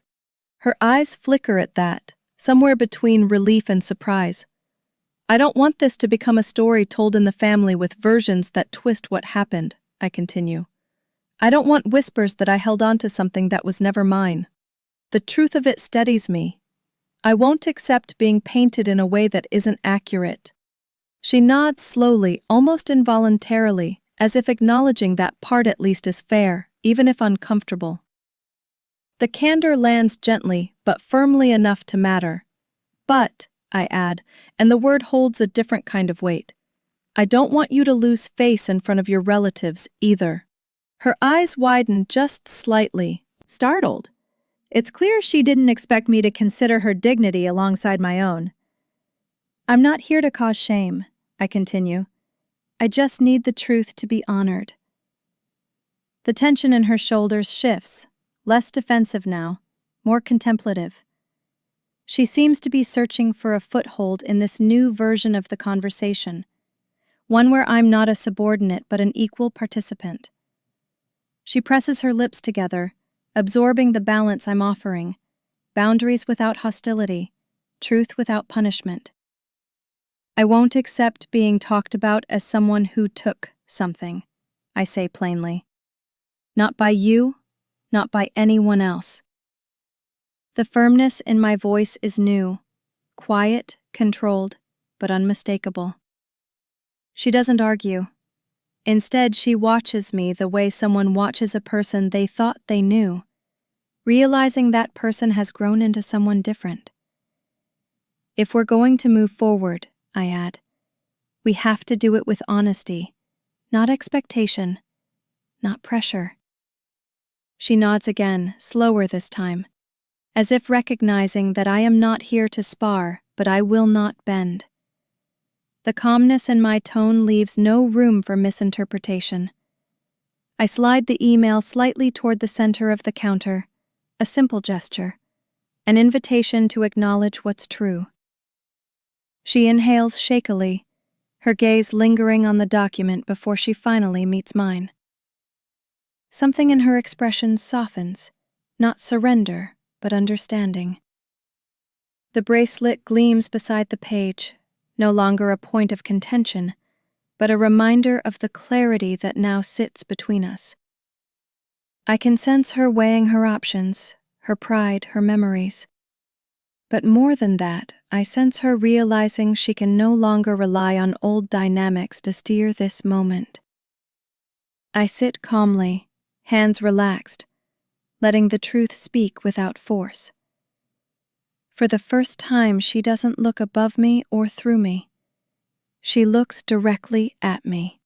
Her eyes flicker at that, somewhere between relief and surprise. I don't want this to become a story told in the family with versions that twist what happened, I continue. I don't want whispers that I held on to something that was never mine. The truth of it steadies me. I won't accept being painted in a way that isn't accurate. She nods slowly, almost involuntarily, as if acknowledging that part at least is fair, even if uncomfortable. The candor lands gently, but firmly enough to matter. But, I add, and the word holds a different kind of weight, I don't want you to lose face in front of your relatives either. Her eyes widen just slightly, startled. It's clear she didn't expect me to consider her dignity alongside my own. I'm not here to cause shame, I continue. I just need the truth to be honored. The tension in her shoulders shifts, less defensive now, more contemplative. She seems to be searching for a foothold in this new version of the conversation, one where I'm not a subordinate but an equal participant. She presses her lips together, absorbing the balance I'm offering, boundaries without hostility, truth without punishment. I won't accept being talked about as someone who took something, I say plainly. Not by you, not by anyone else. The firmness in my voice is new, quiet, controlled, but unmistakable. She doesn't argue. Instead, she watches me the way someone watches a person they thought they knew, realizing that person has grown into someone different. If we're going to move forward, I add, we have to do it with honesty, not expectation, not pressure. She nods again, slower this time, as if recognizing that I am not here to spar, but I will not bend. The calmness in my tone leaves no room for misinterpretation. I slide the email slightly toward the center of the counter, a simple gesture, an invitation to acknowledge what's true. She inhales shakily, her gaze lingering on the document before she finally meets mine. Something in her expression softens, not surrender, but understanding. The bracelet gleams beside the page, no longer a point of contention, but a reminder of the clarity that now sits between us. I can sense her weighing her options, her pride, her memories. But more than that, I sense her realizing she can no longer rely on old dynamics to steer this moment. I sit calmly, hands relaxed, letting the truth speak without force. For the first time, she doesn't look above me or through me. She looks directly at me.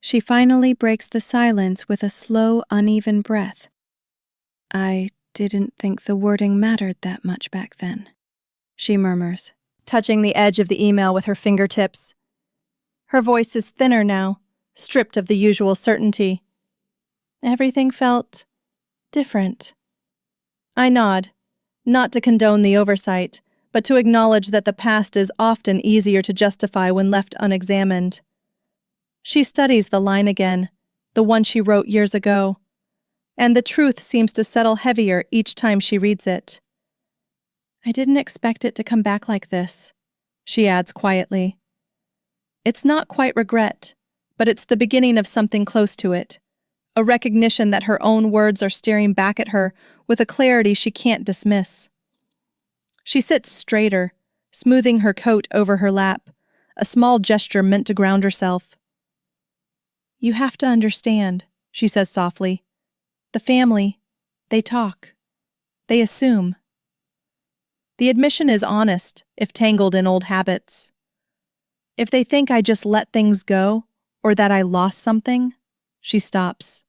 She finally breaks the silence with a slow, uneven breath. I didn't think the wording mattered that much back then, she murmurs, touching the edge of the email with her fingertips. Her voice is thinner now, stripped of the usual certainty. Everything felt different. I nod, not to condone the oversight, but to acknowledge that the past is often easier to justify when left unexamined. She studies the line again, the one she wrote years ago, and the truth seems to settle heavier each time she reads it. I didn't expect it to come back like this, she adds quietly. It's not quite regret, but it's the beginning of something close to it, a recognition that her own words are staring back at her with a clarity she can't dismiss. She sits straighter, smoothing her coat over her lap, a small gesture meant to ground herself. You have to understand, she says softly. The family, they talk. They assume. The admission is honest, if tangled in old habits. If they think I just let things go, or that I lost something, she stops,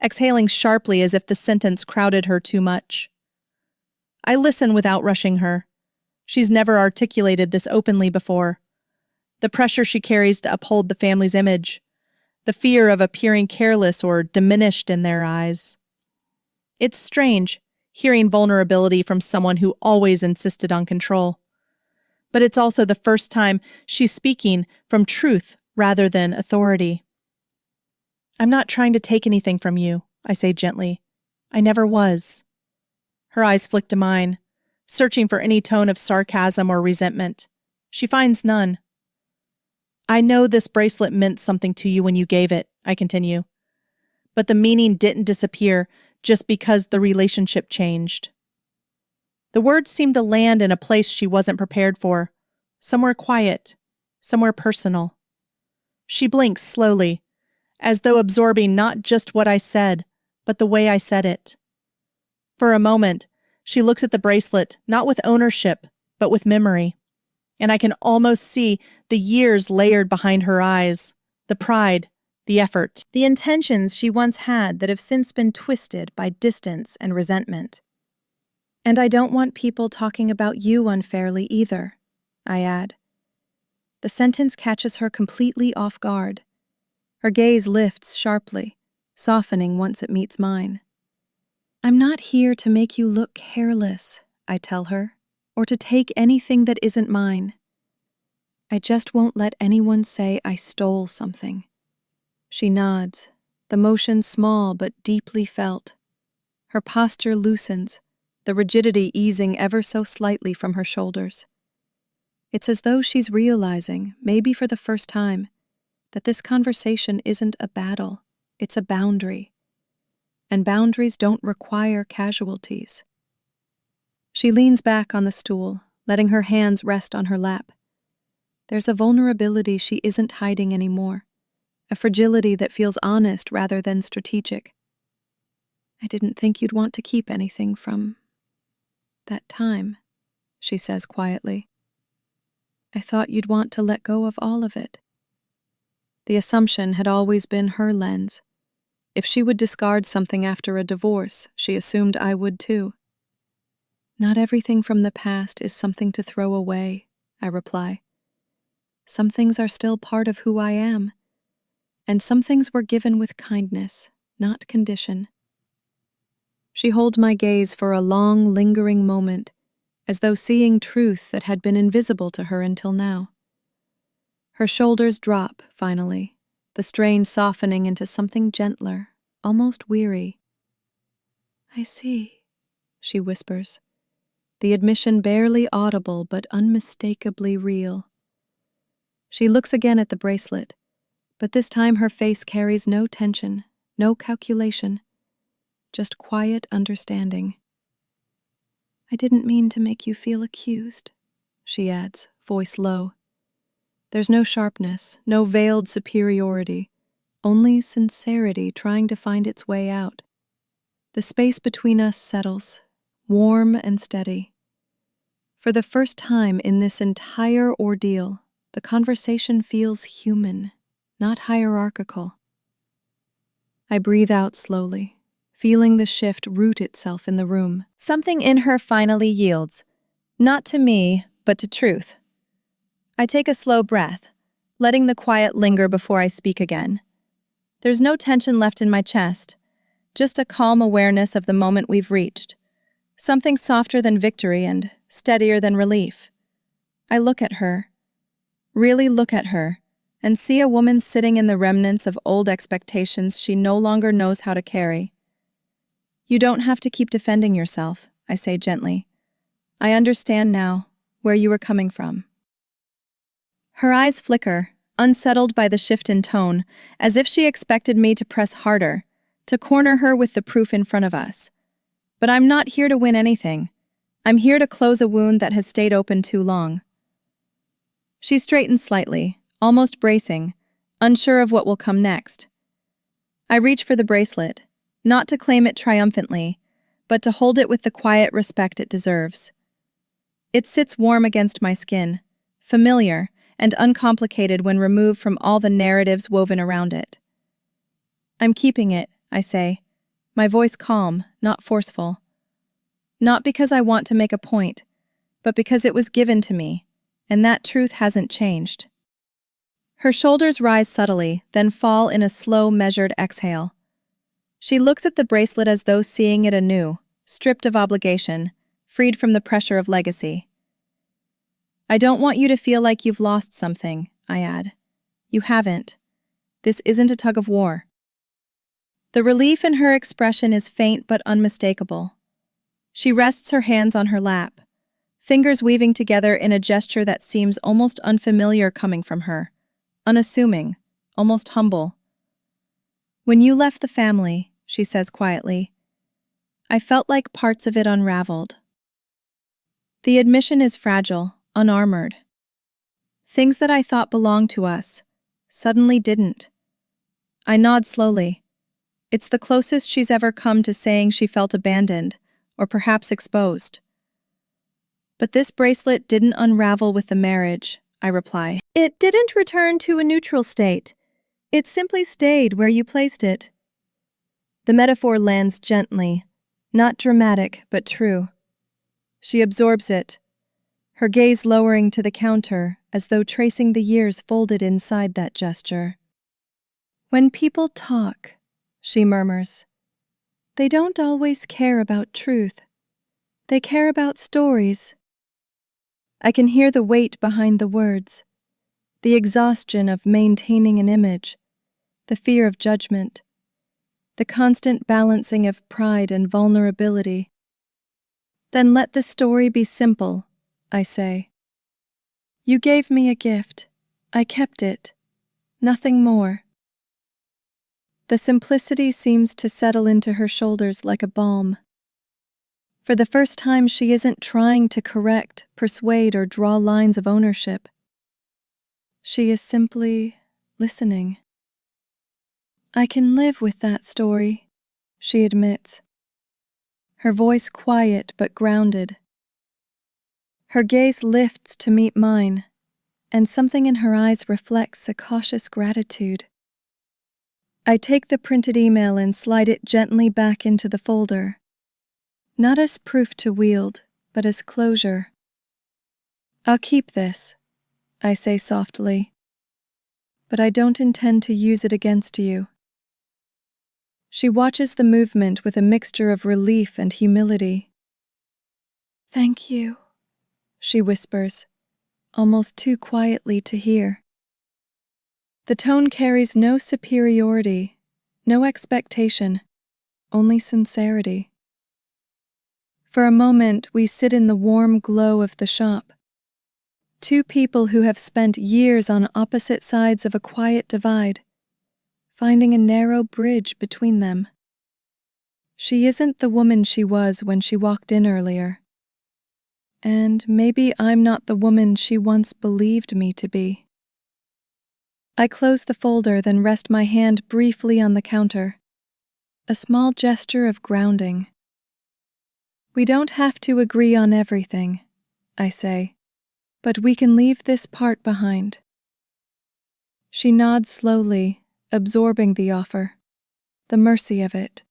exhaling sharply as if the sentence crowded her too much. I listen without rushing her. She's never articulated this openly before. The pressure she carries to uphold the family's image, the fear of appearing careless or diminished in their eyes. It's strange, hearing vulnerability from someone who always insisted on control. But it's also the first time she's speaking from truth rather than authority. I'm not trying to take anything from you, I say gently. I never was. Her eyes flick to mine, searching for any tone of sarcasm or resentment. She finds none. I know this bracelet meant something to you when you gave it, I continue. But the meaning didn't disappear just because the relationship changed. The words seemed to land in a place she wasn't prepared for, somewhere quiet, somewhere personal. She blinks slowly, as though absorbing not just what I said, but the way I said it. For a moment, she looks at the bracelet, not with ownership, but with memory. And I can almost see the years layered behind her eyes, the pride, the effort, the intentions she once had that have since been twisted by distance and resentment. And I don't want people talking about you unfairly either, I add. The sentence catches her completely off guard. Her gaze lifts sharply, softening once it meets mine. I'm not here to make you look careless, I tell her, or to take anything that isn't mine. I just won't let anyone say I stole something. She nods, the motion small but deeply felt. Her posture loosens, the rigidity easing ever so slightly from her shoulders. It's as though she's realizing, maybe for the first time, that this conversation isn't a battle, it's a boundary. And boundaries don't require casualties. She leans back on the stool, letting her hands rest on her lap. There's a vulnerability she isn't hiding anymore, a fragility that feels honest rather than strategic. I didn't think you'd want to keep anything from that time, she says quietly. I thought you'd want to let go of all of it. The assumption had always been her lens. If she would discard something after a divorce, she assumed I would too. Not everything from the past is something to throw away, I reply. Some things are still part of who I am, and some things were given with kindness, not condition. She holds my gaze for a long, lingering moment, as though seeing truth that had been invisible to her until now. Her shoulders drop, finally, the strain softening into something gentler, almost weary. I see, she whispers, the admission barely audible but unmistakably real. She looks again at the bracelet, but this time her face carries no tension, no calculation, just quiet understanding. I didn't mean to make you feel accused, she adds, voice low. There's no sharpness, no veiled superiority, only sincerity trying to find its way out. The space between us settles, warm and steady. For the first time in this entire ordeal, the conversation feels human, not hierarchical. I breathe out slowly, feeling the shift root itself in the room. Something in her finally yields, not to me, but to truth. I take a slow breath, letting the quiet linger before I speak again. There's no tension left in my chest, just a calm awareness of the moment we've reached. Something softer than victory and steadier than relief. I look at her, really look at her, and see a woman sitting in the remnants of old expectations she no longer knows how to carry. You don't have to keep defending yourself, I say gently. I understand now where you were coming from. Her eyes flicker, unsettled by the shift in tone, as if she expected me to press harder, to corner her with the proof in front of us. But I'm not here to win anything. I'm here to close a wound that has stayed open too long. She straightens slightly, almost bracing, unsure of what will come next. I reach for the bracelet, not to claim it triumphantly, but to hold it with the quiet respect it deserves. It sits warm against my skin, familiar and uncomplicated when removed from all the narratives woven around it. I'm keeping it, I say, my voice calm, not forceful. Not because I want to make a point, but because it was given to me, and that truth hasn't changed. Her shoulders rise subtly, then fall in a slow, measured exhale. She looks at the bracelet as though seeing it anew, stripped of obligation, freed from the pressure of legacy. I don't want you to feel like you've lost something, I add. You haven't. This isn't a tug of war. The relief in her expression is faint but unmistakable. She rests her hands on her lap, fingers weaving together in a gesture that seems almost unfamiliar coming from her, unassuming, almost humble. When you left the family, she says quietly, I felt like parts of it unraveled. The admission is fragile, unarmored. Things that I thought belonged to us suddenly didn't. I nod slowly. It's the closest she's ever come to saying she felt abandoned, or perhaps exposed. But this bracelet didn't unravel with the marriage, I reply. It didn't return to a neutral state. It simply stayed where you placed it. The metaphor lands gently, not dramatic, but true. She absorbs it, her gaze lowering to the counter as though tracing the years folded inside that gesture. When people talk, she murmurs, they don't always care about truth. They care about stories. I can hear the weight behind the words, the exhaustion of maintaining an image, the fear of judgment, the constant balancing of pride and vulnerability. Then let the story be simple, I say. You gave me a gift. I kept it. Nothing more. The simplicity seems to settle into her shoulders like a balm. For the first time, she isn't trying to correct, persuade, or draw lines of ownership. She is simply listening. I can live with that story, she admits. Her voice quiet but grounded. Her gaze lifts to meet mine, and something in her eyes reflects a cautious gratitude. I take the printed email and slide it gently back into the folder. Not as proof to wield, but as closure. I'll keep this, I say softly, but I don't intend to use it against you. She watches the movement with a mixture of relief and humility. Thank you, she whispers, almost too quietly to hear. The tone carries no superiority, no expectation, only sincerity. For a moment, we sit in the warm glow of the shop. Two people who have spent years on opposite sides of a quiet divide, finding a narrow bridge between them. She isn't the woman she was when she walked in earlier. And maybe I'm not the woman she once believed me to be. I close the folder, then rest my hand briefly on the counter. A small gesture of grounding. We don't have to agree on everything, I say, but we can leave this part behind. She nods slowly, absorbing the offer, the mercy of it.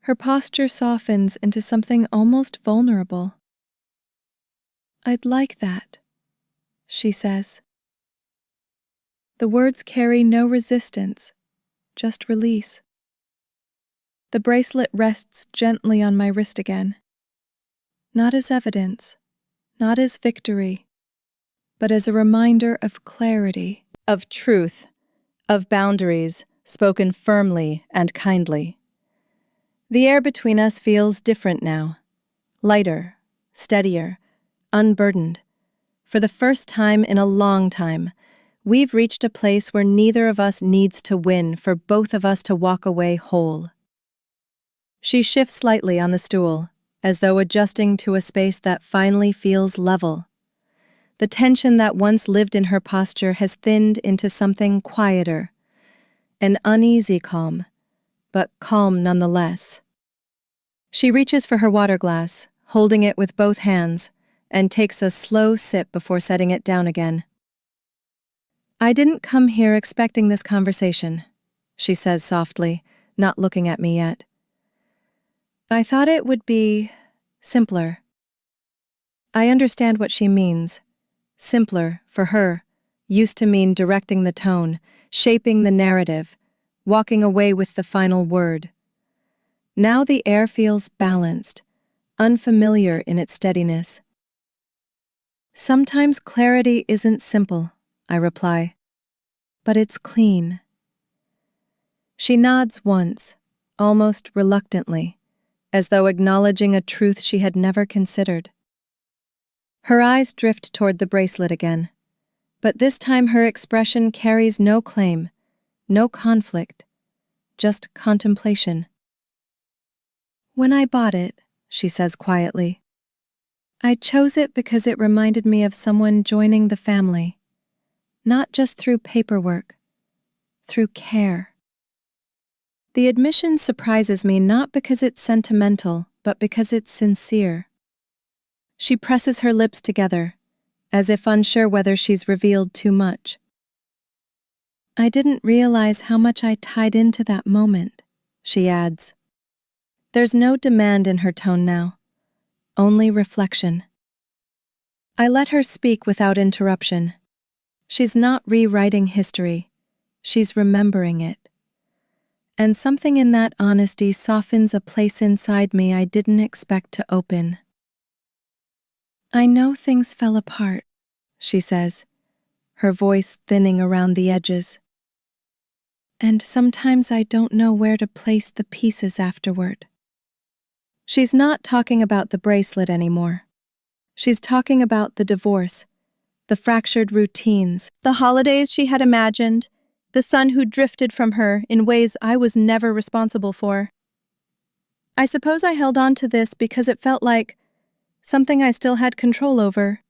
Her posture softens into something almost vulnerable. I'd like that, she says. The words carry no resistance, just release. The bracelet rests gently on my wrist again. Not as evidence, not as victory, but as a reminder of clarity, Of truth, of boundaries spoken firmly and kindly. The air between us feels different now, lighter, steadier, unburdened. For the first time in a long time, we've reached a place where neither of us needs to win for both of us to walk away whole. She shifts slightly on the stool, as though adjusting to a space that finally feels level. The tension that once lived in her posture has thinned into something quieter, an uneasy calm, but calm nonetheless. She reaches for her water glass, holding it with both hands, and takes a slow sip before setting it down again. I didn't come here expecting this conversation, she says softly, not looking at me yet. I thought it would be simpler. I understand what she means. Simpler, for her, used to mean directing the tone, shaping the narrative, walking away with the final word. Now the air feels balanced, unfamiliar in its steadiness. Sometimes clarity isn't simple, I reply, but it's clean. She nods once, almost reluctantly, as though acknowledging a truth she had never considered. Her eyes drift toward the bracelet again, but this time her expression carries no claim, no conflict, just contemplation. When I bought it, she says quietly, I chose it because it reminded me of someone joining the family, not just through paperwork, through care. The admission surprises me not because it's sentimental, but because it's sincere. She presses her lips together, as if unsure whether she's revealed too much. I didn't realize how much I tied into that moment, she adds. There's no demand in her tone now, only reflection. I let her speak without interruption. She's not rewriting history, she's remembering it. And something in that honesty softens a place inside me I didn't expect to open. I know things fell apart, she says, her voice thinning around the edges. And sometimes I don't know where to place the pieces afterward. She's not talking about the bracelet anymore. She's talking about the divorce, the fractured routines, the holidays she had imagined, the son who drifted from her in ways I was never responsible for. I suppose I held on to this because it felt like something I still had control over.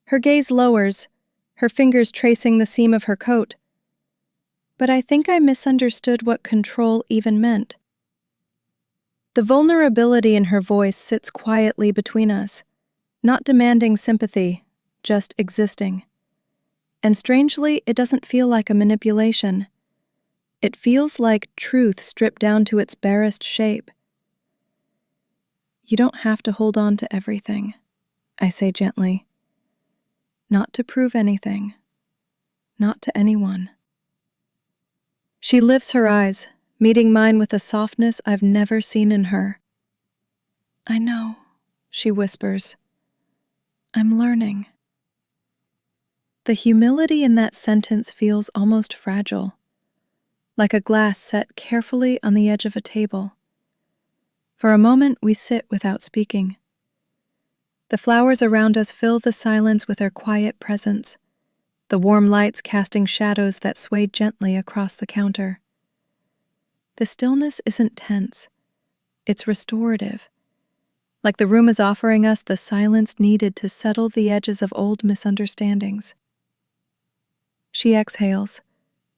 Her gaze lowers, her fingers tracing the seam of her coat. But I think I misunderstood what control even meant. The vulnerability in her voice sits quietly between us, not demanding sympathy, just existing. And strangely, it doesn't feel like a manipulation. It feels like truth stripped down to its barest shape. You don't have to hold on to everything, I say gently. Not to prove anything. Not to anyone. She lifts her eyes, meeting mine with a softness I've never seen in her. I know, she whispers. I'm learning. The humility in that sentence feels almost fragile, like a glass set carefully on the edge of a table. For a moment, we sit without speaking. The flowers around us fill the silence with their quiet presence, the warm lights casting shadows that sway gently across the counter. The stillness isn't tense. It's restorative. like the room is offering us the silence needed to settle the edges of old misunderstandings. She exhales,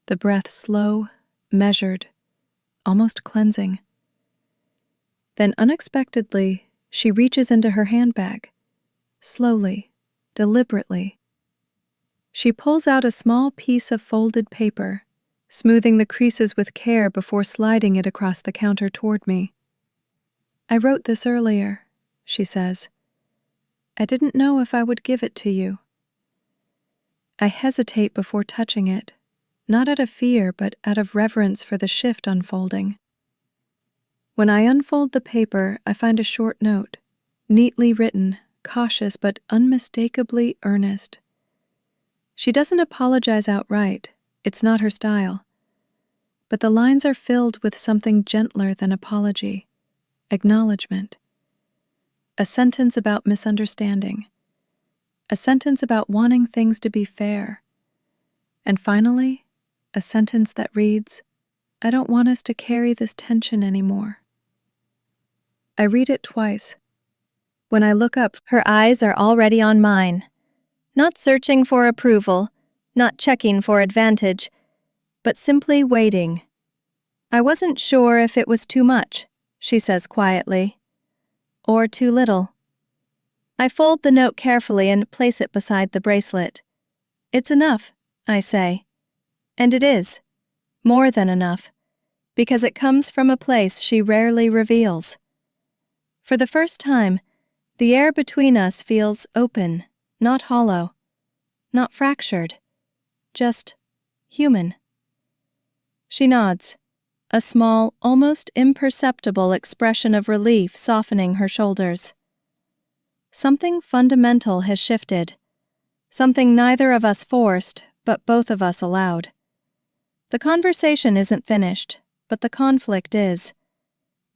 the breath slow, measured, almost cleansing. Then unexpectedly, she reaches into her handbag, slowly, deliberately. She pulls out a small piece of folded paper, smoothing the creases with care before sliding it across the counter toward me. "I wrote this earlier," she says. "I didn't know if I would give it to you." I hesitate before touching it, not out of fear but out of reverence for the shift unfolding. When I unfold the paper, I find a short note, neatly written, cautious but unmistakably earnest. She doesn't apologize outright, it's not her style. But the lines are filled with something gentler than apology, acknowledgement. A sentence about misunderstanding. A sentence about wanting things to be fair. And finally, a sentence that reads, "I don't want us to carry this tension anymore." I read it twice. When I look up, her eyes are already on mine. Not searching for approval, not checking for advantage, but simply waiting. "I wasn't sure if it was too much," she says quietly, "or too little." I fold the note carefully and place it beside the bracelet. "It's enough," I say. And it is. More than enough. Because it comes from a place she rarely reveals. For the first time, the air between us feels open, not hollow, not fractured, just human. She nods, a small, almost imperceptible expression of relief softening her shoulders. Something fundamental has shifted, something neither of us forced, but both of us allowed. The conversation isn't finished, but the conflict is.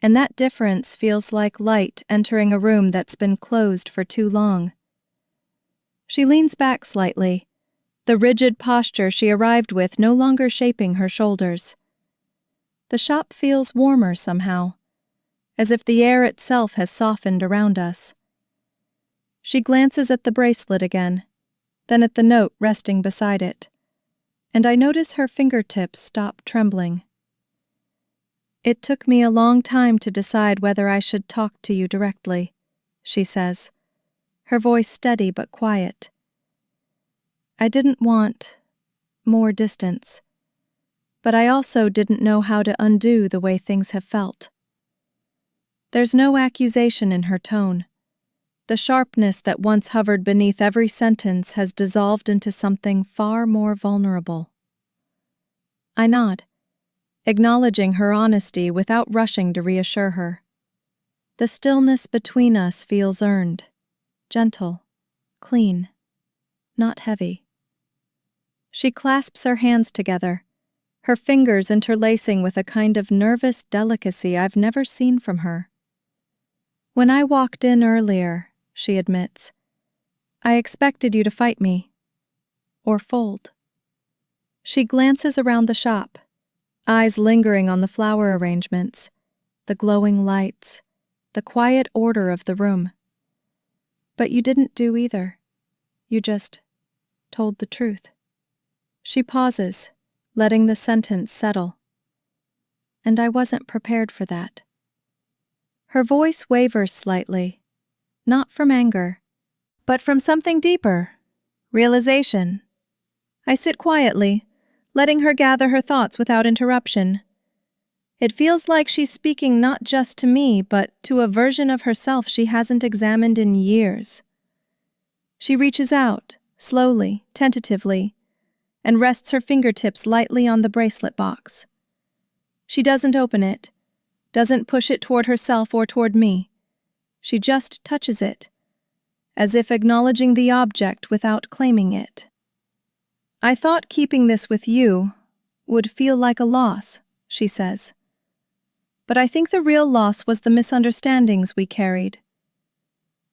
And that difference feels like light entering a room that's been closed for too long. She leans back slightly, the rigid posture she arrived with no longer shaping her shoulders. The shop feels warmer somehow, as if the air itself has softened around us. She glances at the bracelet again, then at the note resting beside it, and I notice her fingertips stop trembling. "It took me a long time to decide whether I should talk to you directly," she says, her voice steady but quiet. "I didn't want more distance, but I also didn't know how to undo the way things have felt." There's no accusation in her tone. The sharpness that once hovered beneath every sentence has dissolved into something far more vulnerable. I nod, acknowledging her honesty without rushing to reassure her. The stillness between us feels earned, gentle, clean, not heavy. She clasps her hands together, her fingers interlacing with a kind of nervous delicacy I've never seen from her. "When I walked in earlier," she admits, "I expected you to fight me, or fold." She glances around the shop, eyes lingering on the flower arrangements, the glowing lights, the quiet order of the room. "But you didn't do either. You just told the truth." She pauses, letting the sentence settle. "And I wasn't prepared for that." Her voice wavers slightly, not from anger, but from something deeper, realization. I sit quietly, letting her gather her thoughts without interruption. It feels like she's speaking not just to me, but to a version of herself she hasn't examined in years. She reaches out, slowly, tentatively, and rests her fingertips lightly on the bracelet box. She doesn't open it, doesn't push it toward herself or toward me. She just touches it, as if acknowledging the object without claiming it. "I thought keeping this with you would feel like a loss," she says. "But I think the real loss was the misunderstandings we carried."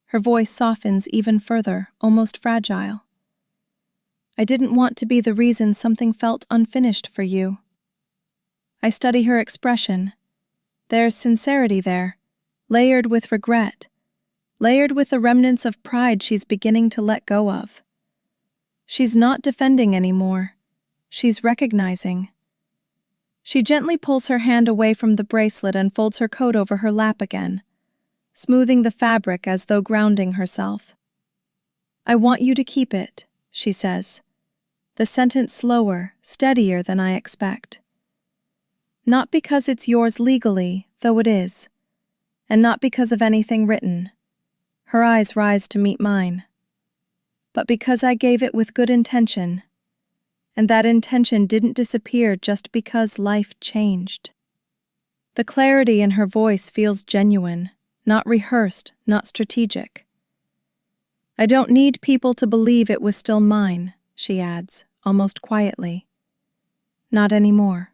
Her voice softens even further, almost fragile. "I didn't want to be the reason something felt unfinished for you." I study her expression. There's sincerity there, layered with regret, layered with the remnants of pride she's beginning to let go of. She's not defending anymore. She's recognizing. She gently pulls her hand away from the bracelet and folds her coat over her lap again, smoothing the fabric as though grounding herself. "I want you to keep it," she says, the sentence slower, steadier than I expect. "Not because it's yours legally, though it is, and not because of anything written." Her eyes rise to meet mine. "But because I gave it with good intention, and that intention didn't disappear just because life changed." The clarity in her voice feels genuine, not rehearsed, not strategic. "I don't need people to believe it was still mine," she adds, almost quietly. "Not anymore."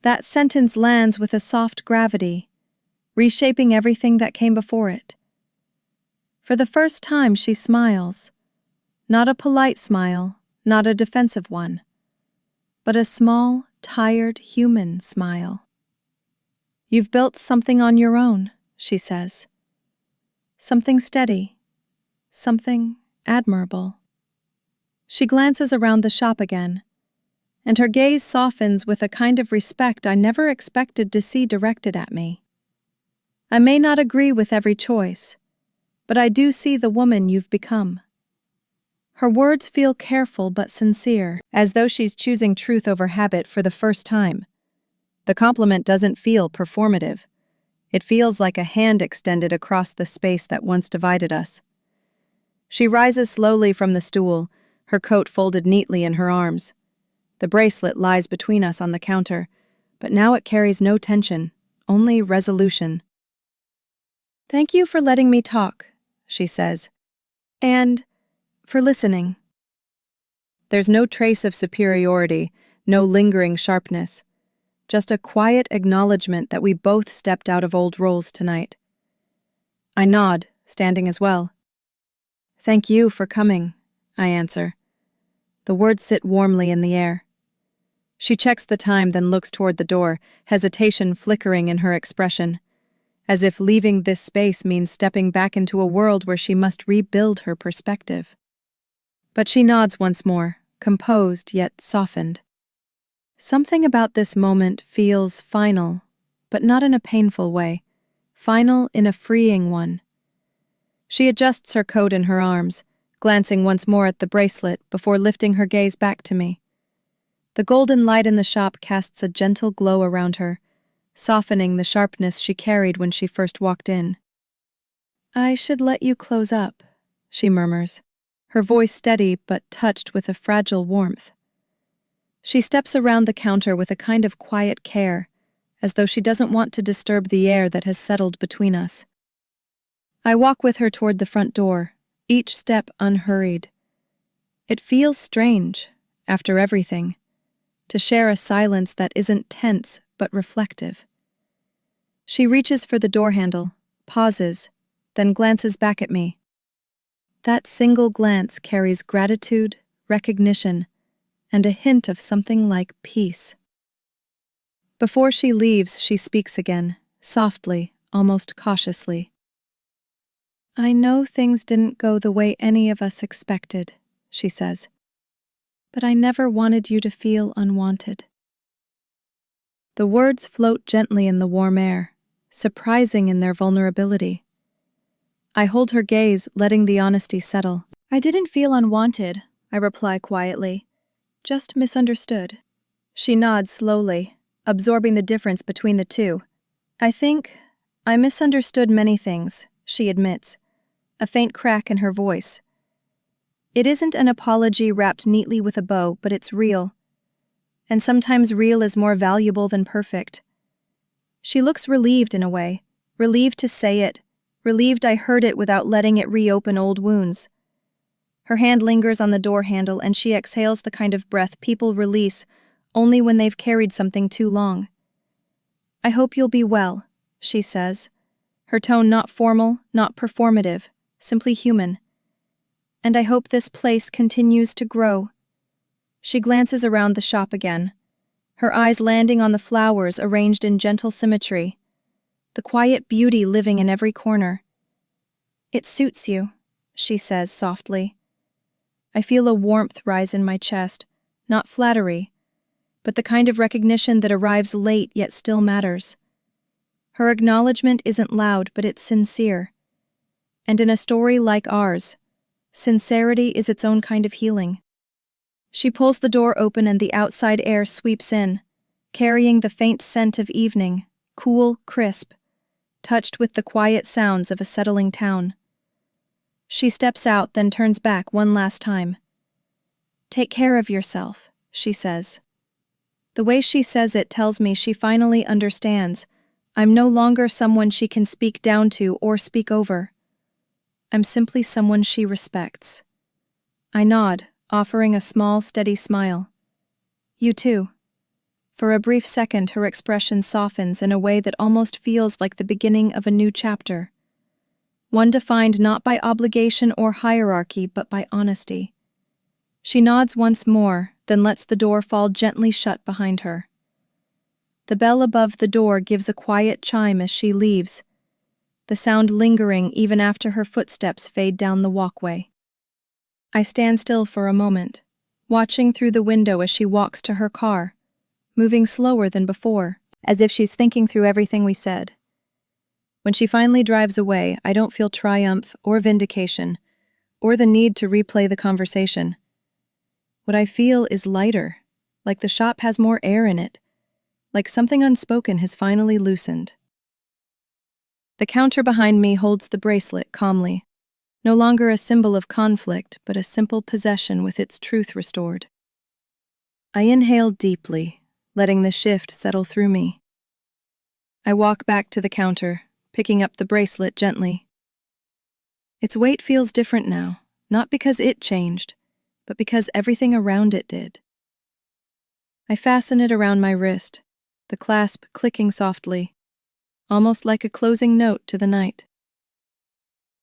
That sentence lands with a soft gravity, reshaping everything that came before it. For the first time, she smiles. Not a polite smile, not a defensive one, but a small, tired, human smile. "You've built something on your own," she says. "Something steady. Something admirable." She glances around the shop again, and her gaze softens with a kind of respect I never expected to see directed at me. "I may not agree with every choice, but I do see the woman you've become." Her words feel careful but sincere, as though she's choosing truth over habit for the first time. The compliment doesn't feel performative. It feels like a hand extended across the space that once divided us. She rises slowly from the stool, her coat folded neatly in her arms. The bracelet lies between us on the counter, but now it carries no tension, only resolution. "Thank you for letting me talk," she says, "and for listening." There's no trace of superiority, no lingering sharpness, just a quiet acknowledgement that we both stepped out of old roles tonight. I nod, standing as well. "Thank you for coming," I answer. The words sit warmly in the air. She checks the time, then looks toward the door, hesitation flickering in her expression, as if leaving this space means stepping back into a world where she must rebuild her perspective. But she nods once more, composed yet softened. Something about this moment feels final, but not in a painful way, final in a freeing one. She adjusts her coat in her arms, glancing once more at the bracelet before lifting her gaze back to me. The golden light in the shop casts a gentle glow around her, softening the sharpness she carried when she first walked in. "I should let you close up," she murmurs, her voice steady but touched with a fragile warmth. She steps around the counter with a kind of quiet care, as though she doesn't want to disturb the air that has settled between us. I walk with her toward the front door, each step unhurried. It feels strange, after everything, to share a silence that isn't tense but reflective. She reaches for the door handle, pauses, then glances back at me. That single glance carries gratitude, recognition, and a hint of something like peace. Before she leaves, she speaks again, softly, almost cautiously. "I know things didn't go the way any of us expected," she says, "but I never wanted you to feel unwanted." The words float gently in the warm air, surprising in their vulnerability. I hold her gaze, letting the honesty settle. "I didn't feel unwanted," I reply quietly, "just misunderstood." She nods slowly, absorbing the difference between the two. "I think I misunderstood many things," she admits, a faint crack in her voice. It isn't an apology wrapped neatly with a bow, but it's real. And sometimes real is more valuable than perfect. She looks relieved in a way, relieved to say it, relieved I heard it without letting it reopen old wounds. Her hand lingers on the door handle and she exhales the kind of breath people release only when they've carried something too long. "I hope you'll be well," she says, her tone not formal, not performative, simply human. "And I hope this place continues to grow." She glances around the shop again, her eyes landing on the flowers arranged in gentle symmetry, the quiet beauty living in every corner. "It suits you," she says softly. I feel a warmth rise in my chest, not flattery, but the kind of recognition that arrives late yet still matters. Her acknowledgement isn't loud, but it's sincere. And in a story like ours, sincerity is its own kind of healing. She pulls the door open and the outside air sweeps in, carrying the faint scent of evening, cool, crisp, touched with the quiet sounds of a settling town. She steps out, then turns back one last time. "Take care of yourself," she says. The way she says it tells me she finally understands. I'm no longer someone she can speak down to or speak over. I'm simply someone she respects. I nod, offering a small, steady smile. "You too." For a brief second, her expression softens in a way that almost feels like the beginning of a new chapter. One defined not by obligation or hierarchy, but by honesty. She nods once more, then lets the door fall gently shut behind her. The bell above the door gives a quiet chime as she leaves, the sound lingering even after her footsteps fade down the walkway. I stand still for a moment, watching through the window as she walks to her car, moving slower than before, as if she's thinking through everything we said. When she finally drives away, I don't feel triumph or vindication, or the need to replay the conversation. What I feel is lighter, like the shop has more air in it, like something unspoken has finally loosened. The counter behind me holds the bracelet calmly, no longer a symbol of conflict, but a simple possession with its truth restored. I inhale deeply, letting the shift settle through me. I walk back to the counter, picking up the bracelet gently. Its weight feels different now, not because it changed, but because everything around it did. I fasten it around my wrist, the clasp clicking softly, almost like a closing note to the night.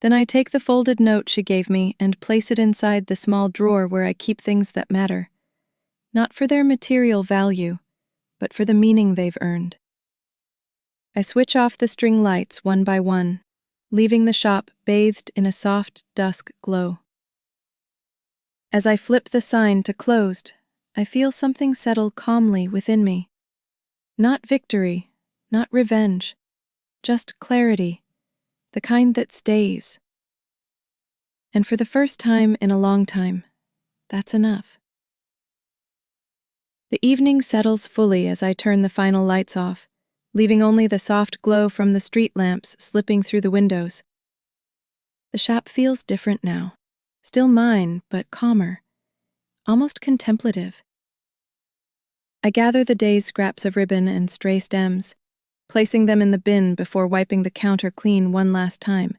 Then I take the folded note she gave me and place it inside the small drawer where I keep things that matter, not for their material value, but for the meaning they've earned. I switch off the string lights one by one, leaving the shop bathed in a soft dusk glow. As I flip the sign to closed, I feel something settle calmly within me. Not victory, not revenge, just clarity, the kind that stays. And for the first time in a long time, that's enough. The evening settles fully as I turn the final lights off, leaving only the soft glow from the street lamps slipping through the windows. The shop feels different now, still mine, but calmer, almost contemplative. I gather the day's scraps of ribbon and stray stems, placing them in the bin before wiping the counter clean one last time.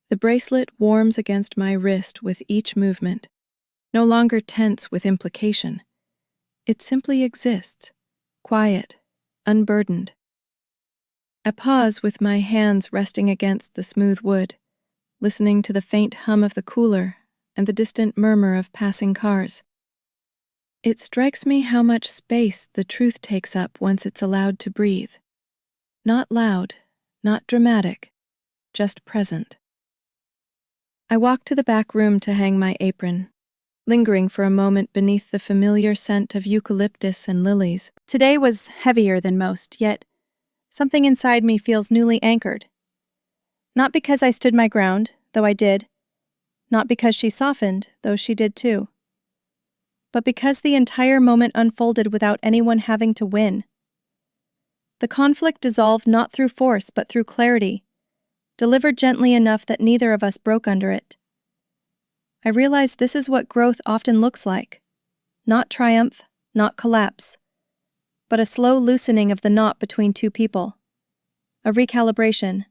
The bracelet warms against my wrist with each movement, no longer tense with implication. It simply exists, quiet, unburdened. I pause with my hands resting against the smooth wood, listening to the faint hum of the cooler and the distant murmur of passing cars. It strikes me how much space the truth takes up once it's allowed to breathe. Not loud, not dramatic, just present. I walk to the back room to hang my apron, lingering for a moment beneath the familiar scent of eucalyptus and lilies. Today was heavier than most, yet something inside me feels newly anchored. Not because I stood my ground, though I did. Not because she softened, though she did too. But because the entire moment unfolded without anyone having to win. The conflict dissolved not through force but through clarity, delivered gently enough that neither of us broke under it. I realized this is what growth often looks like. Not triumph, not collapse, but a slow loosening of the knot between two people. A recalibration.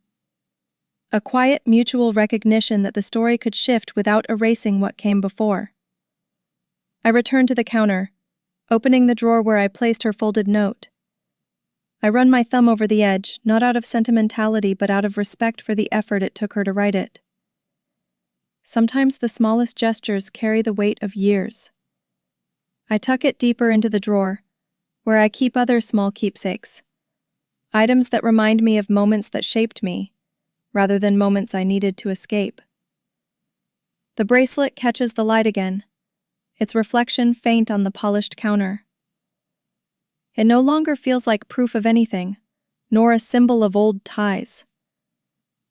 A quiet mutual recognition that the story could shift without erasing what came before. I returned to the counter, opening the drawer where I placed her folded note. I run my thumb over the edge, not out of sentimentality but out of respect for the effort it took her to write it. Sometimes the smallest gestures carry the weight of years. I tuck it deeper into the drawer, where I keep other small keepsakes. Items that remind me of moments that shaped me, rather than moments I needed to escape. The bracelet catches the light again, its reflection faint on the polished counter. It no longer feels like proof of anything, nor a symbol of old ties.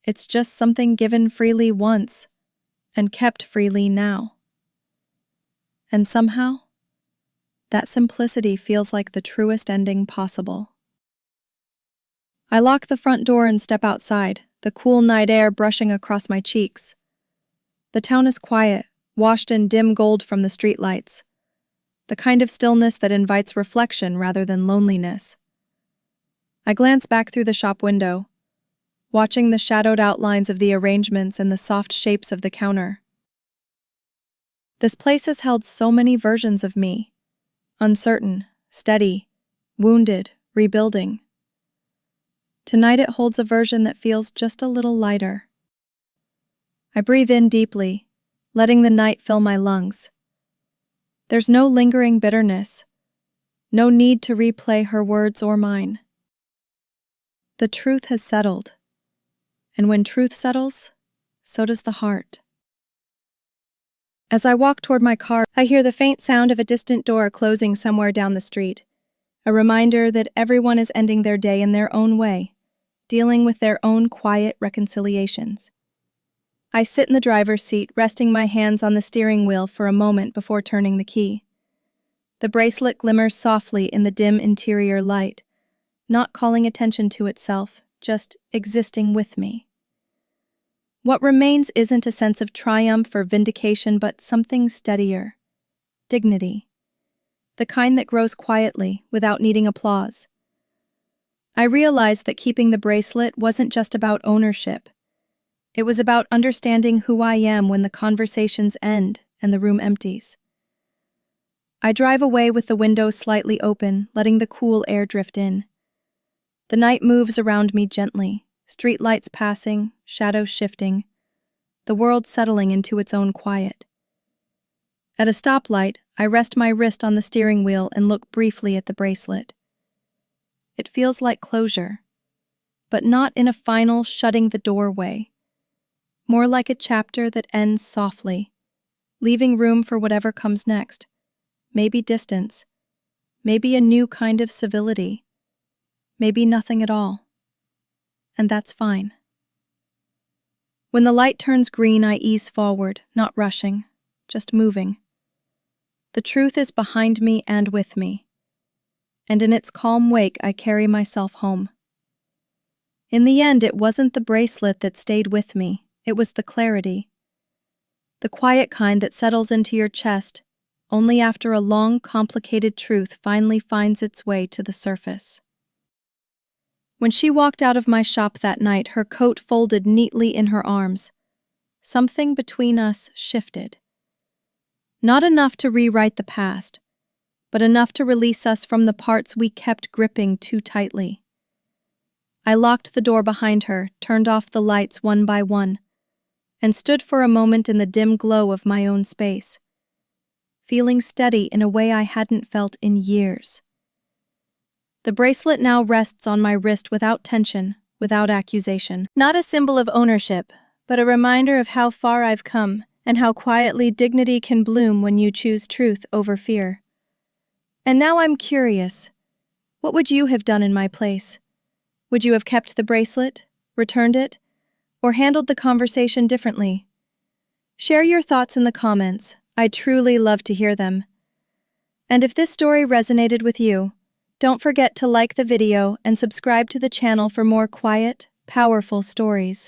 It's just something given freely once, and kept freely now. And somehow, that simplicity feels like the truest ending possible. I lock the front door and step outside, the cool night air brushing across my cheeks. The town is quiet, washed in dim gold from the streetlights, the kind of stillness that invites reflection rather than loneliness. I glance back through the shop window, watching the shadowed outlines of the arrangements and the soft shapes of the counter. This place has held so many versions of me, uncertain, steady, wounded, rebuilding. Tonight it holds a version that feels just a little lighter. I breathe in deeply, letting the night fill my lungs. There's no lingering bitterness, no need to replay her words or mine. The truth has settled, and when truth settles, so does the heart. As I walk toward my car, I hear the faint sound of a distant door closing somewhere down the street, a reminder that everyone is ending their day in their own way, dealing with their own quiet reconciliations. I sit in the driver's seat, resting my hands on the steering wheel for a moment before turning the key. The bracelet glimmers softly in the dim interior light, not calling attention to itself, just existing with me. What remains isn't a sense of triumph or vindication, but something steadier. Dignity. The kind that grows quietly, without needing applause. I realized that keeping the bracelet wasn't just about ownership. It was about understanding who I am when the conversations end and the room empties. I drive away with the window slightly open, letting the cool air drift in. The night moves around me gently, streetlights passing, shadows shifting, the world settling into its own quiet. At a stoplight, I rest my wrist on the steering wheel and look briefly at the bracelet. It feels like closure, but not in a final shutting the door way. More like a chapter that ends softly, leaving room for whatever comes next. Maybe distance, maybe a new kind of civility, maybe nothing at all. And that's fine. When the light turns green, I ease forward, not rushing, just moving. The truth is behind me and with me, and in its calm wake I carry myself home. In the end, it wasn't the bracelet that stayed with me, it was the clarity. The quiet kind that settles into your chest only after a long, complicated truth finally finds its way to the surface. When she walked out of my shop that night, her coat folded neatly in her arms, something between us shifted. Not enough to rewrite the past, but enough to release us from the parts we kept gripping too tightly. I locked the door behind her, turned off the lights one by one, and stood for a moment in the dim glow of my own space, feeling steady in a way I hadn't felt in years. The bracelet now rests on my wrist without tension, without accusation. Not a symbol of ownership, but a reminder of how far I've come and how quietly dignity can bloom when you choose truth over fear. And now I'm curious, what would you have done in my place? Would you have kept the bracelet, returned it, or handled the conversation differently? Share your thoughts in the comments. I'd truly love to hear them. And if this story resonated with you, don't forget to like the video and subscribe to the channel for more quiet, powerful stories.